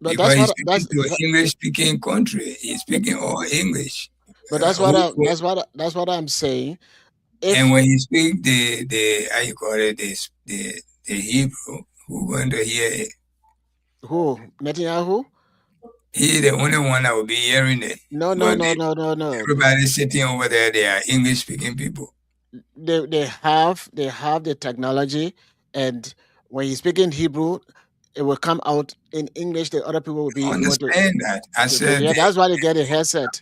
But because that's he's what speaking to an English-speaking country. He's speaking all English. but that's what I'm saying. If And when you speak the how you call it the Hebrew, who going to hear it? who Netanyahu? He the only one that will be hearing it. No, But no. everybody sitting over there, they are English-speaking people. They have the technology, and when you speak in Hebrew, it will come out in English. The other people will I be able to. understand that. I said Yeah, that's why they get a headset.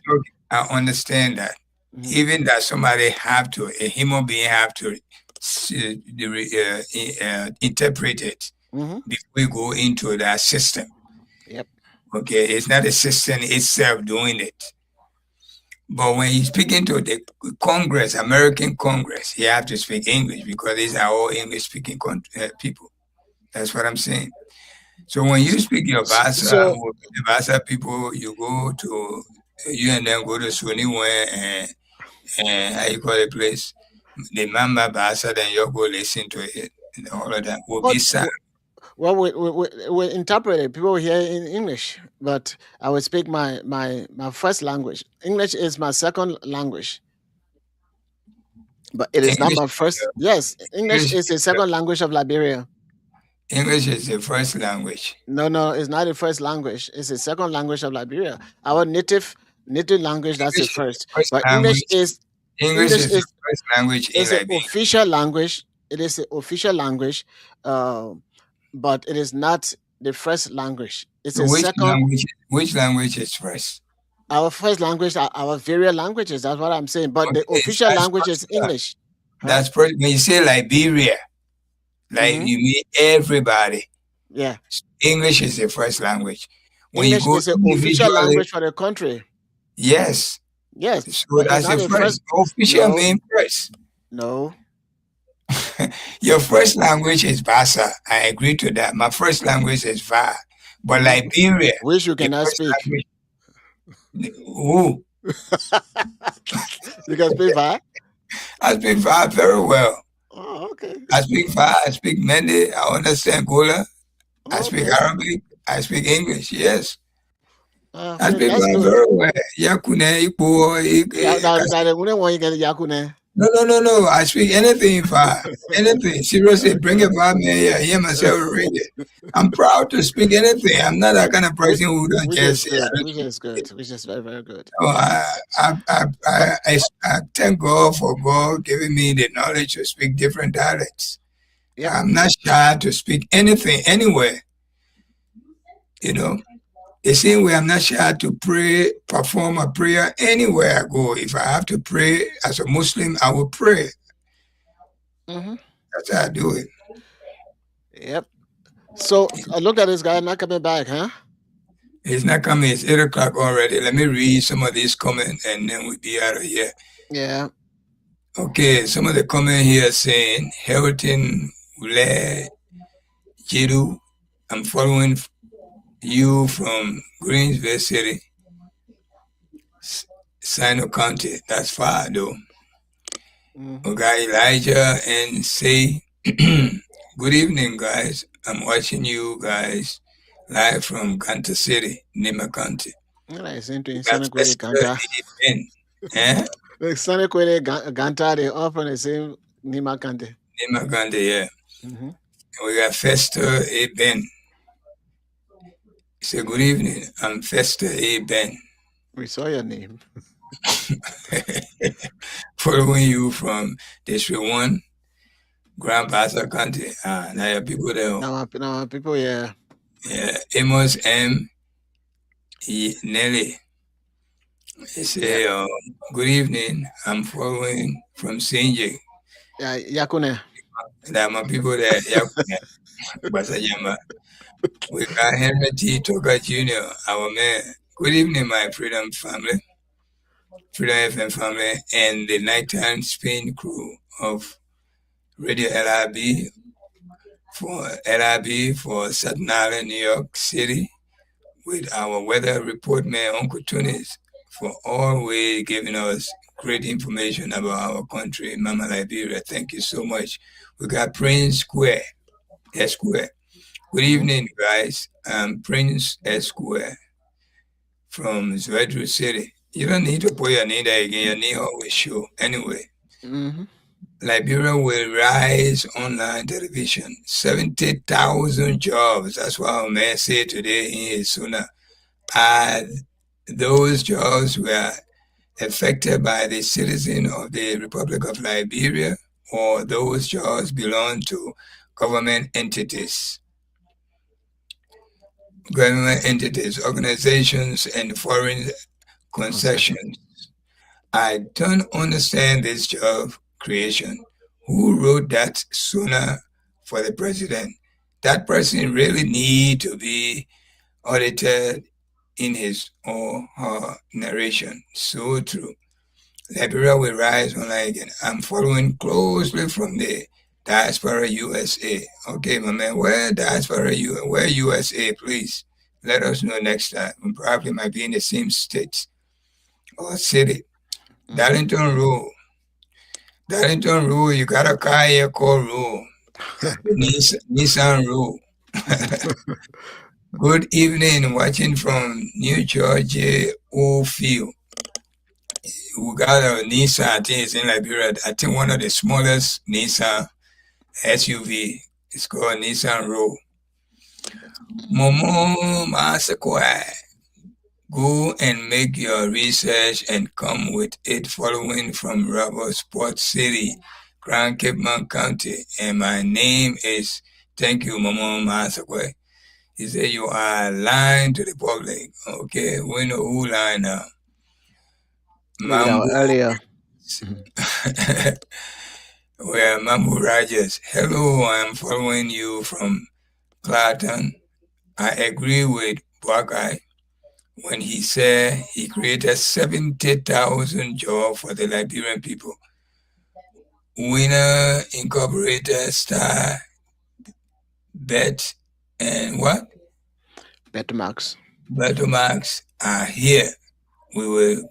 I understand that. Mhm. Even that somebody have to, a human being have to interpret it Mhm. before we go into that system. Yep. Okay, it's not the system itself doing it. But when you speak into the Congress, American Congress, you have to speak English because these are all English-speaking people. That's what I'm saying. So when you speak your Basa, So with the Basa people, you go to, you and them go to Suniwe and how you call the place, the Mamba Basa, then you go listen to it. And all of that will be what? sad. Well, we interpret it. People hear in English, but I would speak my first language. English is my second language, but it is not English, my first. Yes, English English, is the second language of Liberia. English is the first language. No, it's not the first language. It's the second language of Liberia. Our native language, that's the English is first. the first But language. English English is the is first language in is an Liberia. official language. It is the official language, uh, but it is not the first language. It's So a second. which language is first? Our first language are our various languages. That's what I'm saying. But the Okay, official that's language is first. English. Huh? That's first. When you say Liberia, like Mhm. you mean everybody. Yeah. English is the first language. When English you go is the official individually, language for the country. yes. Yes. So But it's that's not the the first. first. Official No, mean first. no. Your first language is Basa. I agree to that. My first language is Va. But Mhm. Liberia, Which you the cannot first speak. language. Who? You can speak Va? I speak Va very well. Oh, okay. I speak Va. I speak Mende. I understand Gola. I Oh, speak okay. Arabic. I speak English. Yes. I Okay, speak that's Va good. very well. Yakune, Igbo, Yeah, now the only one you get Yakune. No. I speak anything Va. Anything. Seriously, bring it Va me here. Hear myself read it. I'm proud to speak anything. I'm not that kind of person who don't Which just is say, good. Which is good. Which is very, very good. oh, I thank God for God giving me the knowledge to speak different dialects. Yep. I'm not shy to speak anything, anywhere. You know, the same way I'm not shy to pray, perform a prayer anywhere I go. If I have to pray as a Muslim, I will pray. Mm-hmm. That's how I do it. Yep. So look at this guy not coming back, huh? It's not coming. It's 8 o'clock already. Let me read some of these comments and then we'll be out of here. Yeah. Okay, some of the comment here saying, Hilton Wule Jiru, I'm following you from Greensville City, Sino County. That's far though. Mhm. Okay, Elijah and say, good evening, guys. I'm watching you guys live from Ganta City, Nima County. I sent to That's Insana Kwele Ganta. Ben. Eh? Insana Kwele Ganta, they all from the same Nima Kante. Nima County, yeah. Mm-hmm. We got Fester A. Ben. Say, good evening. I'm Fester A. Ben. We saw your name. Following you from District 1, Grand Bassa County. Now your people there. Now people, yeah. Yeah, Amos M. Nelly. They say, good evening. I'm following from Sinjik. Yeah, Yakune. That my people there. Basajama. We got Henry T. Toga Jr., our man. Good evening, my Freedom family, Freedom FM family, and the nighttime spin crew of Radio LIB for Staten Island, New York City, with our weather report man, Uncle Tunis, for always giving us great information about our country, Mama Liberia. Thank you so much. We got Prince Square, Esquare. Good Mhm. evening, guys. I'm Prince Esquare from Zwedru City. You don't need to put your name there again. Your name always show. Anyway, Mhm. Liberia will rise online television. 70,000 jobs. That's what our man said today in his Suna. Those jobs were affected by the citizen of the Republic of Liberia, or those jobs belong to government entities, organizations, and foreign Concession. concessions. I don't understand this job creation. Who wrote that sooner for the president? That person really need to be audited in his or her narration. So true. Liberia will rise online again. I'm following closely from the Diaspora USA. Okay, my man, where USA, please? Let us know next time. We probably might be in the same state or city. Mhm. Darlington Road. Darlington Road, you got a car here called Road. Nissan Road. Good evening, watching from New Georgia, Oldfield. We got a Nissan, I think it's in Liberia. I think one of the smallest Nissan SUV. It's called Nissan Road. Momo Masakwai. Go and make your research and come with it following from Rubber Sports City, Grand Cape Mount County. And my name is, thank you, Momo Masakwai. He said you are lying to the public. Okay, we know who lying now. With our Mambo, earlier. Mhm. well, Mambo Rogers. Hello, I'm following you from Clayton. I agree with Buckeye when he said he created 70,000 jobs for the Liberian people. Winner Incorporated, Star, Bet, and what? Betamax. Betamax are here. We will.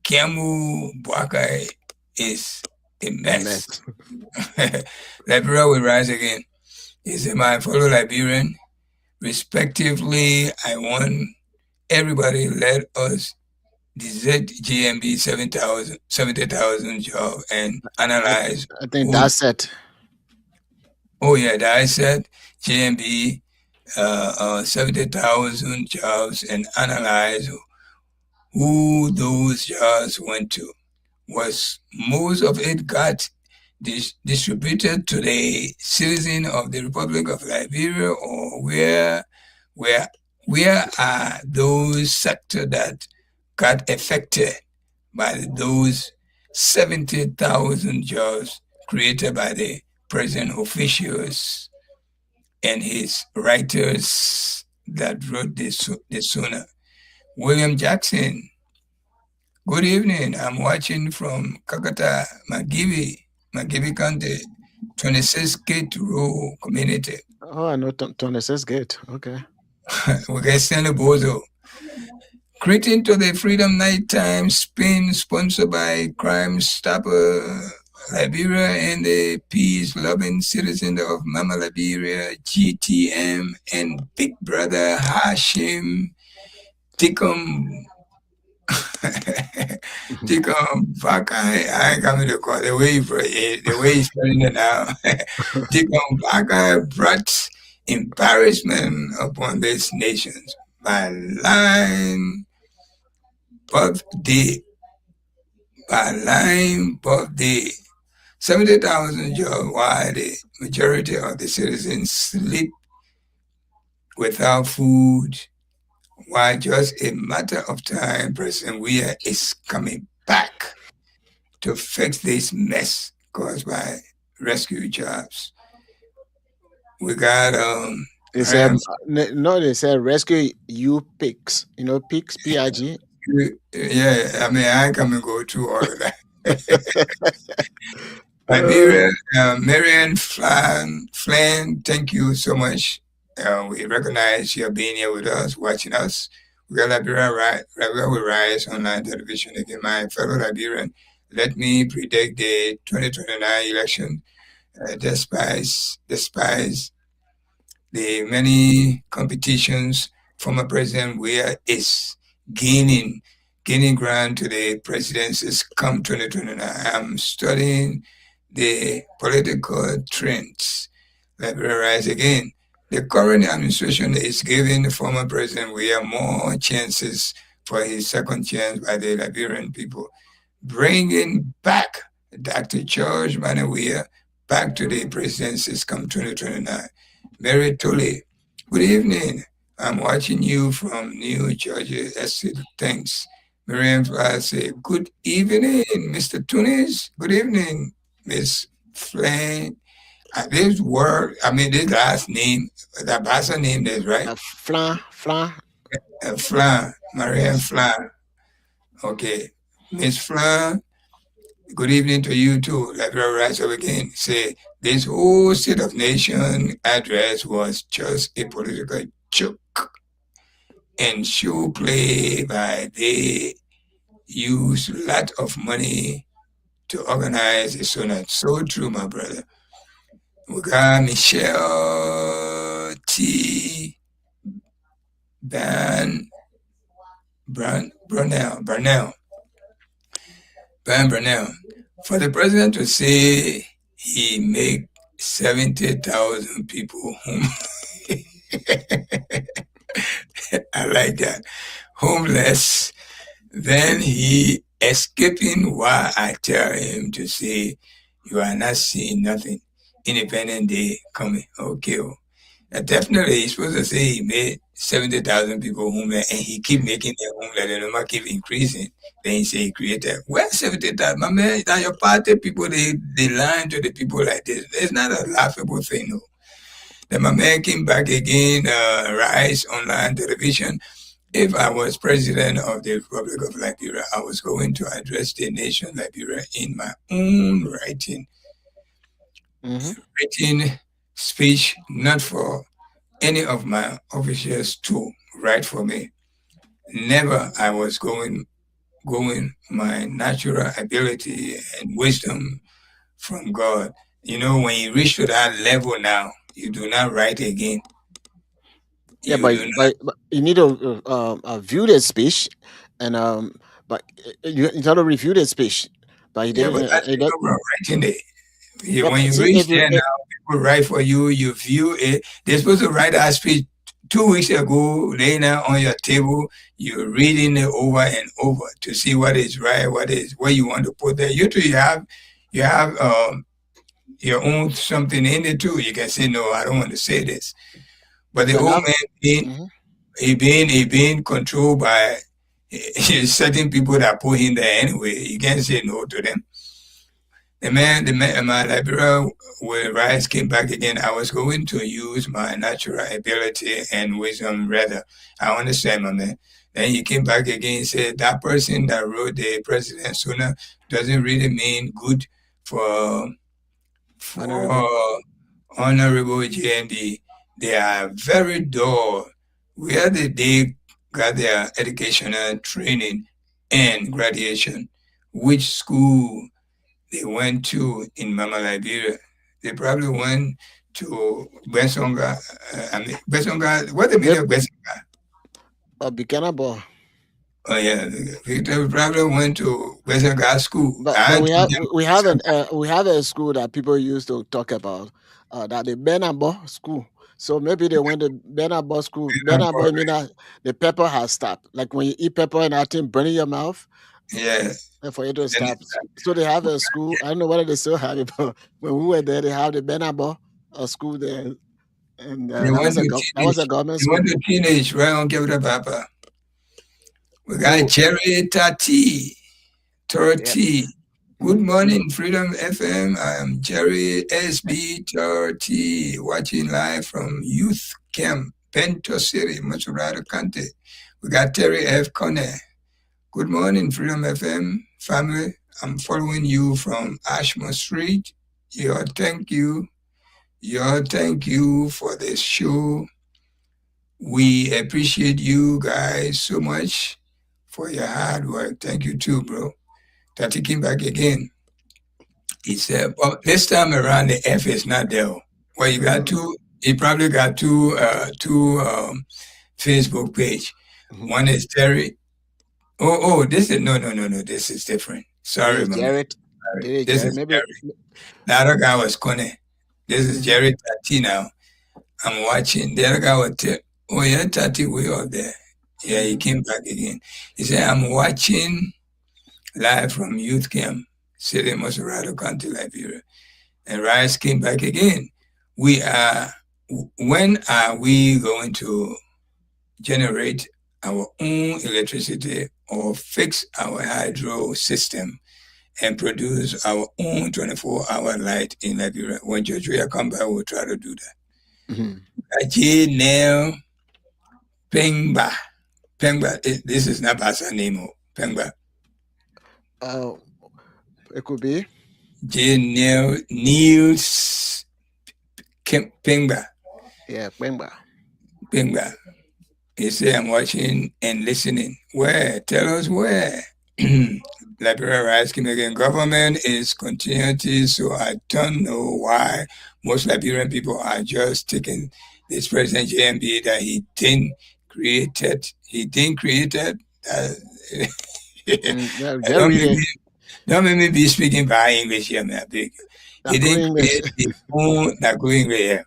Camu Buckeye is a A mess. mess. Liberia will rise again. He said, my fellow Liberian, respectively, I want everybody let us desert GMB 70,000 job and I, analyze I think who. that's it. Oh yeah, that I said GMB 70,000 jobs and analyze who those jobs went to. Was most of it got distributed to the citizen of the Republic of Liberia, or where where are those sectors that got affected by those 70,000 jobs created by the present officials and his writers that wrote the sooner? William Jackson, good evening. I'm watching from Kakata, Magibi County, 26 Gate Row Community. Oh, I know Tony says good. Okay. We get Stanley Bozo. Greeting to the Freedom Nighttime Spin, sponsored by Crime Stopper Liberia and the peace-loving citizen of Mama Liberia, GTM, and Big Brother Hashim Tikum. Tikum Baka, I ain't coming to call the way he's spelling it now. Tikum Baka brought embarrassment upon these nations by lying birthday, by lying birthday. 70,000 jobs while the majority of the citizens sleep without food, while just a matter of time, President Weah is coming back to fix this mess caused by rescue jobs. We got They said no. They said rescue you pigs. You know pigs, PIG. yeah, I mean I can go through all of that. Liberia, Marian Flan, thank you so much. We recognize you being here with us, watching us. We got Liberia will rise online television again. My fellow Liberian, let me predict the 2029 election. Despite the many competitions, former President Weah is gaining gaining ground to the presidencies come 2029. I'm studying the political trends. Let me rise again. The current administration is giving the former President Weah more chances for his second chance by the Liberian people, bringing back Dr. George Weah back to the presidencies come 2029. Mary Tully, good evening. I'm watching you from New Georgia. Thanks. Miriam say, good evening, Mr. Tunis. Good evening, Miss Flynn. This word, this last name, that Bassa name is right. Flan. Flan, Marianne Flan. Okay. Miss Flan, good evening to you too. Let me rise up again. Say, this whole State of Nation address was just a political joke and show play by they use a lot of money to organize it. So true, my brother. We got Michelle T. Burnell. For the president to say he make 70,000 people home. I like that. Homeless. Then he escaping while I tell him to say, you are not seeing nothing. Independent Day coming. Okay. Definitely, he's supposed to say he made 70,000 people homeless and he keep making them homeless. The number keep increasing. Then he say he created, well, 70,000. My man, now your party people, they lying to the people like this. It's not a laughable thing, no. Then my man came back again, Rise online television. If I was president of the Republic of Liberia, I was going to address the nation Liberia in my own writing. Written speech, not for any of my officials to write for me. Never I was going my natural ability and wisdom from God. You know, when you reach to that level now, you do not write again. Yeah, but you need to view the speech, and but you need to review the speech. But you didn't. Writing it. When you reach there now, people write for you. You view it. They're supposed to write that speech 2 weeks ago, laying out on your table. You're reading it over and over to see what is right, what you want to put there. You too, you have your own something in it too. You can say, no, I don't want to say this. But the old man being controlled by certain people that put him there anyway. You can't say no to them. My Liberia when Rise came back again, I was going to use my natural ability and wisdom rather. I understand, my man. Then he came back again and said that person that wrote the president sooner doesn't really mean good for honorable GMD. They are very dull. Where did they got their educational training and graduation? Which school they went to in Mama Liberia? They probably went to Besonga. Besonga, what the meaning of Besonga? Buchanan. Oh yeah, they probably went to Besonga school. But we have a school that people used to talk about, that the Benabo school. So maybe they went to Benabo school. Benabo mean that the pepper has stopped. Like when you eat pepper and that thing burn in your mouth. Yeah. For it to stop. So they have a school. I don't know whether they still have it, but when we were there, they have the Benabo school there. And that was a government school. They went to teenage, right on Kevin Papa. We got Jerry Tati. Good morning, Freedom FM. I am Jerry SB 30, watching live from Youth Camp, Bento City, Masurado County. We got Terry F. Connor. Good morning, Freedom FM family. I'm following you from Ashmore Street, Your thank you. Your thank you for this show. We appreciate you guys so much for your hard work. Thank you too, bro. Tati came back again. He said, well, this time around the F is not there. Well, you got two, he probably got two Facebook page. One is Terry. Oh, this is, no. This is different. Sorry, This is my man. Jared. Sorry. This is This Jared. is Maybe. Jerry. The other guy was Kone. This is Jerry Tati now. I'm watching. The other guy was, oh yeah, Tati way up there. Yeah, he came back again. He said, I'm watching live from youth camp, City Moserado County, Liberia. And Rice came back again. When are we going to generate our own electricity or fix our hydro system and produce our own 24-hour light in Liberia? When Joshua come back, we'll try to do that. Aji Neo Pengba. Pengba, this is not Basa name. Pengba. It could be. J. Niels Pengba. Yeah, Pengba. Pengba. He said, I'm watching and listening. Where? Tell us where. Liberia Rice came again. Government is continuity, so I don't know why most Liberian people are just taking this President JMB that he didn't create it. Don't make me be speaking by English here, man. Big. He didn't create his own. Not going here.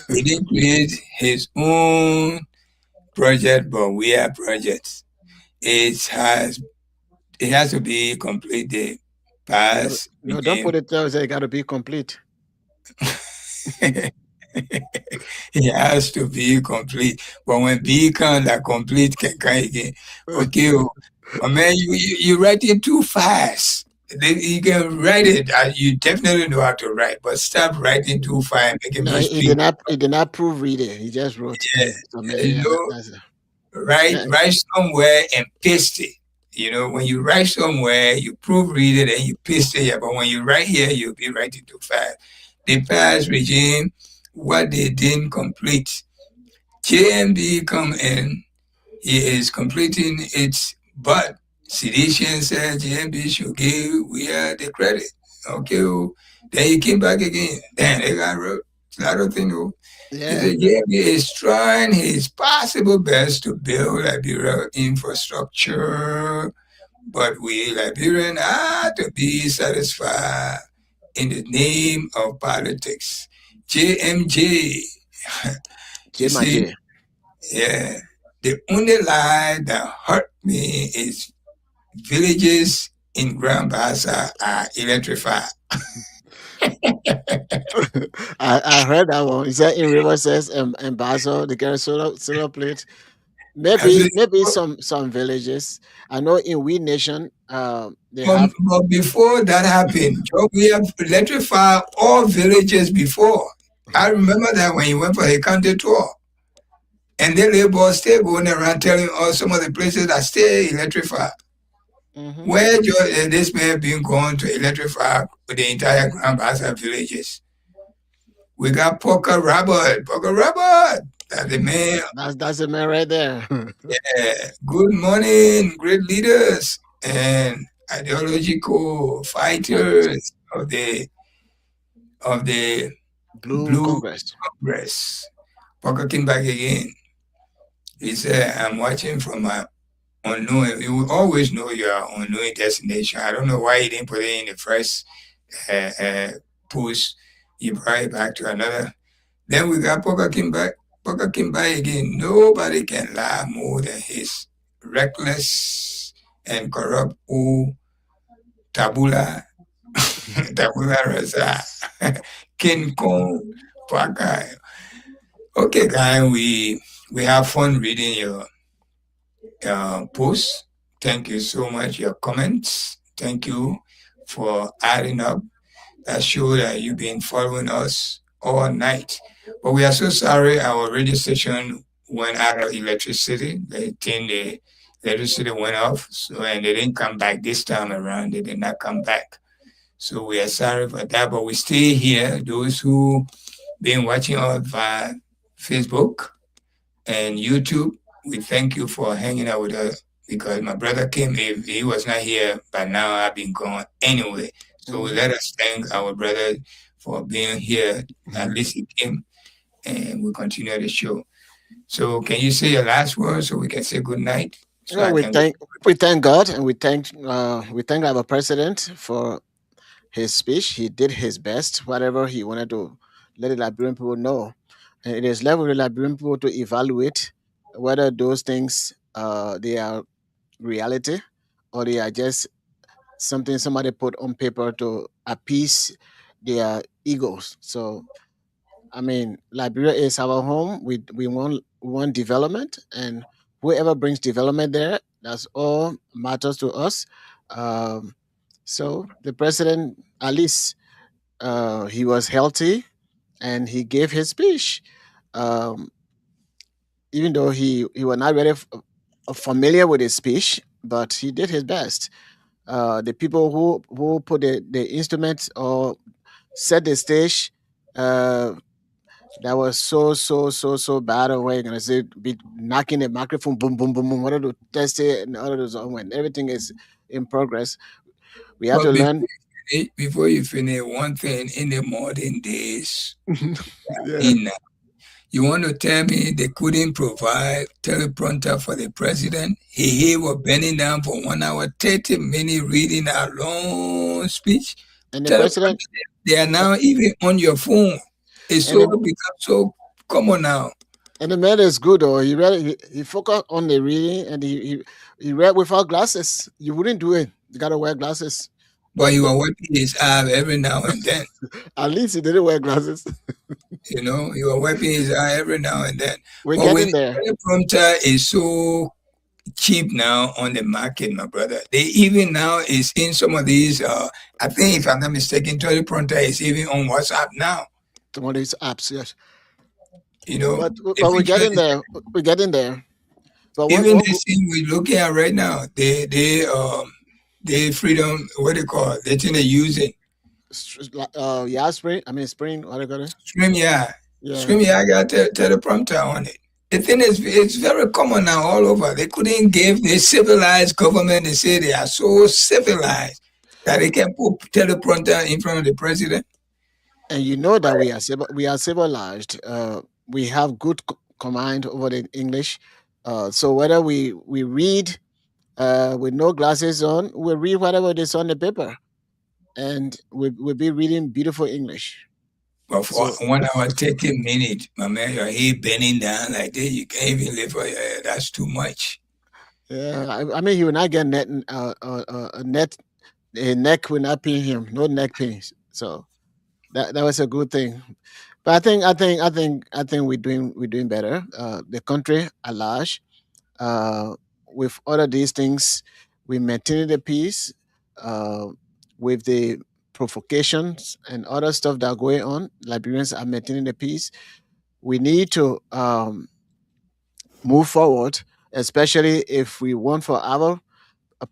He didn't create his own project, but we are projects. It has to be completely passed. No, don't put it there. It got to be complete. It has to be complete. But when B comes, that complete can come again. Okay, but man, you write it too fast. You can write it. You definitely know how to write, but stop writing too fast. He did not proofread it. He just wrote. Write somewhere and paste it. You know, when you write somewhere, you proofread it and you paste it here. But when you write here, you'll be writing too fast. The past regime, what they didn't complete. JMB come in, he is completing it, but Seditian said JMB should give we are the credit. Okay, then he came back again. Then they got a lot of things. Yeah. JMB is trying his possible best to build Liberia infrastructure, but we Liberians are to be satisfied in the name of politics. JMJ. JMJ. Yeah. The only lie that hurt me is villages in Grand Bassa are electrified. I heard that one. Is that in River says and Basel, they get a solar plate? Maybe some villages. I know in We Nation, they have. But before that happened, we have electrified all villages before. I remember that when you went for a county tour. And the labor still going around telling us some of the places that stay electrified. Mm-hmm. Where this man been going to electrify the entire Grand Bassa villages. We got Poker Robert. That's the man. That's the man right there. Yeah. Good morning, great leaders and ideological fighters of the Blue Congress. Poker came back again. He said, I'm watching from my unknown. You will always know your unknown destination. I don't know why he didn't put it in the first post. He brought it back to another. Then we got Poker came back. Poker came back again. Nobody can lie more than his reckless and corrupt old Tabula Rasa, King Kong, Poker. Okay, guys, we have fun reading your posts. Thank you so much. Your comments. Thank you for adding up. That shows that you've been following us all night. But we are so sorry our radio station went out of electricity. They think the electricity went off, and they didn't come back this time around. They did not come back. So we are sorry for that, but we stay here. Those who been watching us via Facebook and YouTube, we thank you for hanging out with us because my brother came. If he was not here, by now I've been gone anyway. So let us thank our brother for being here. At least he came, and we continue the show. So can you say your last word so we can say good night? So Well, I can go. we thank God, and we thank our president for his speech. He did his best, whatever he wanted to let the Liberian people know. And it is left with the Liberian people to evaluate whether those things they are reality or they are just something somebody put on paper to appease their egos. So I mean, Liberia is our home. We want development, and whoever brings development there, that's all matters to us. Um, so the president, at least, he was healthy and he gave his speech. Um, Even though he was not very familiar with his speech, but he did his best. The people who put the instruments or set the stage. Uh, That was so bad. Or what you gonna say? Be knocking the microphone, boom, boom, boom, boom. What to test it and all of those. When everything is in progress, we have But to learn. before you finish, one thing in the modern days, Yeah. in you want to tell me they couldn't provide teleprompter for the president? He was bending down for 1 hour, 30 minutes reading a long speech. And the president, Teleprompter, they are now even on your phone. It's and so the, become so common now. and the man is good. Or he read. He focused on the reading, and he read without glasses. You wouldn't do it. You gotta wear glasses. But But he was wiping his eye every now and then. at least he didn't wear glasses. He was wiping his eye every now and then. We're But when getting the there. teleprompter is so cheap now on the market, my brother. They even now is in some of these. I think if I'm not mistaken, teleprompter is even on WhatsApp now. Some of these apps, yes. You know, But the we're feature getting is there. We're getting there. But even this thing we're looking at right now. They freedom. What they call it? The thing they're using. yeah, spring. I mean, spring. What I got it? StreamYard. Yeah. StreamYard got teleprompter on it. The thing is, it's very common now all over. They couldn't give the civilized government. They say they are so civilized that they can put teleprompter in front of the president. And you know that we are civilized. We have good command over the English. So whether we read with no glasses on, we read whatever is on the paper, and we'll be reading beautiful English. But for So 1 hour, 30 minutes, my man, your head bending down like this, you can't even lift your head. That's too much. yeah, I mean, he will not get a neck will not pain him, no neck pains. So that was a good thing. But I think we're doing better. The country at large, uh, with all of these things, we maintain the peace. Uh, with the provocations and other stuff that are going on, Liberians are maintaining the peace. We need to move forward, especially if we want for our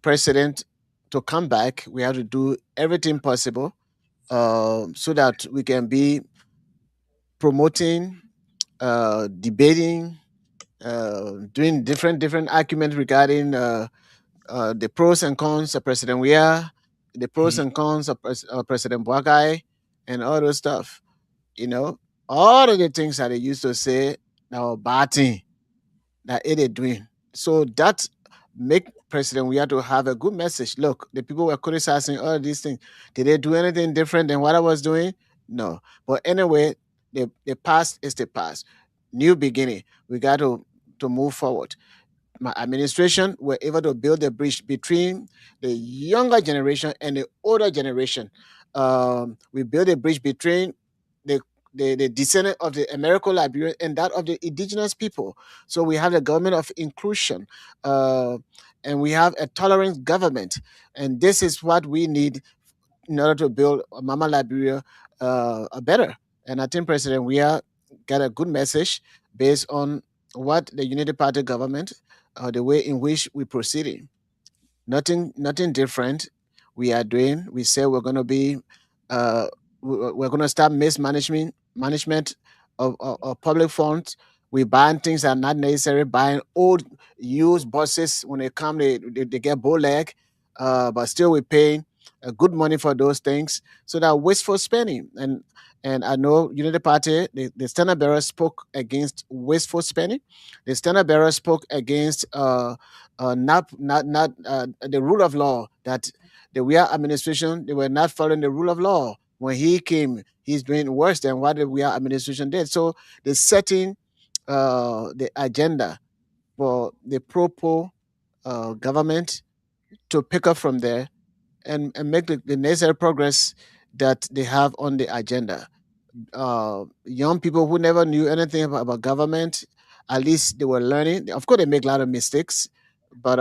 president to come back. We have to do everything possible so that we can be promoting, debating, doing different arguments regarding the pros and cons of President Weah, the pros Mhm. and cons of President Bwagai, and all those stuff. You know, all of the things that they used to say now bad thing that it is doing. So that make President Weah to have a good message. Look, the people were criticizing all of these things. Did they do anything different than what I was doing? No. But anyway, the past is the past. New beginning. We got to move forward. My administration were able to build a bridge between the younger generation and the older generation. We built a bridge between the the descendant of the American Liberian and that of the indigenous people. So we have the government of inclusion, uh, and we have a tolerant government. And this is what we need in order to build Mama Liberia a better. And I think President Weah got a good message based on what the Unity Party government, the way in which we proceeding. Nothing different. we are doing. We say we're going to be, we're going to start management of public funds. We buying things that are not necessary, buying old used buses. When they come, they get bow leg, but still we're paying good money for those things. So that wasteful spending. And I know Unity Party, the standard bearer spoke against wasteful spending. The standard bearer spoke against not the rule of law, that the Weah administration, they were not following the rule of law. When he came, he's doing worse than what the Weah administration did. So they're setting the agenda for the pro government to pick up from there and make the necessary progress that they have on the agenda. Young people who never knew anything about government, at least they were learning. Of course, they make a lot of mistakes, but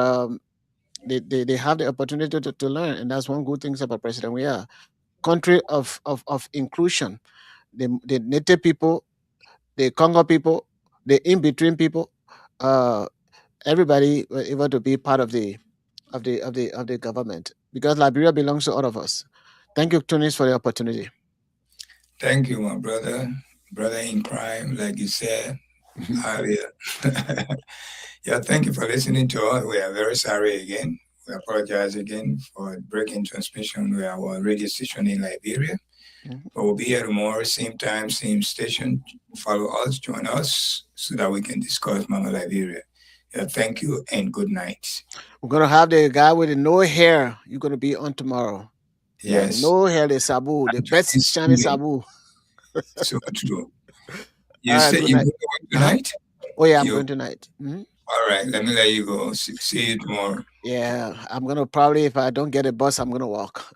they have the opportunity to learn, and that's one good thing about President. We are country of inclusion. The native people, the Congo people, the in between people, uh, everybody were able to be part of the government, because Liberia belongs to all of us. Thank you, Tunis, for the opportunity. Thank you, my brother in crime, like you said earlier. Yeah, thank you for listening to us. We are very sorry again. We apologize again for breaking transmission with our radio station in Liberia. Mhm. But we'll be here tomorrow, same time, same station. Follow us, join us, so that we can discuss Mama Liberia. Yeah, thank you and good night. We're gonna have the guy with the no hair. You're gonna be on tomorrow. Yeah, Yes, no hair, the Sabu, the best it's shiny Sabu. so true. All You right, said good you night. go to work Uh-huh. tonight? Oh yeah, I'm You going tonight. Mhm. all right? Let me let you go. See you tomorrow. Yeah, I'm gonna probably, if I don't get a bus, I'm gonna walk.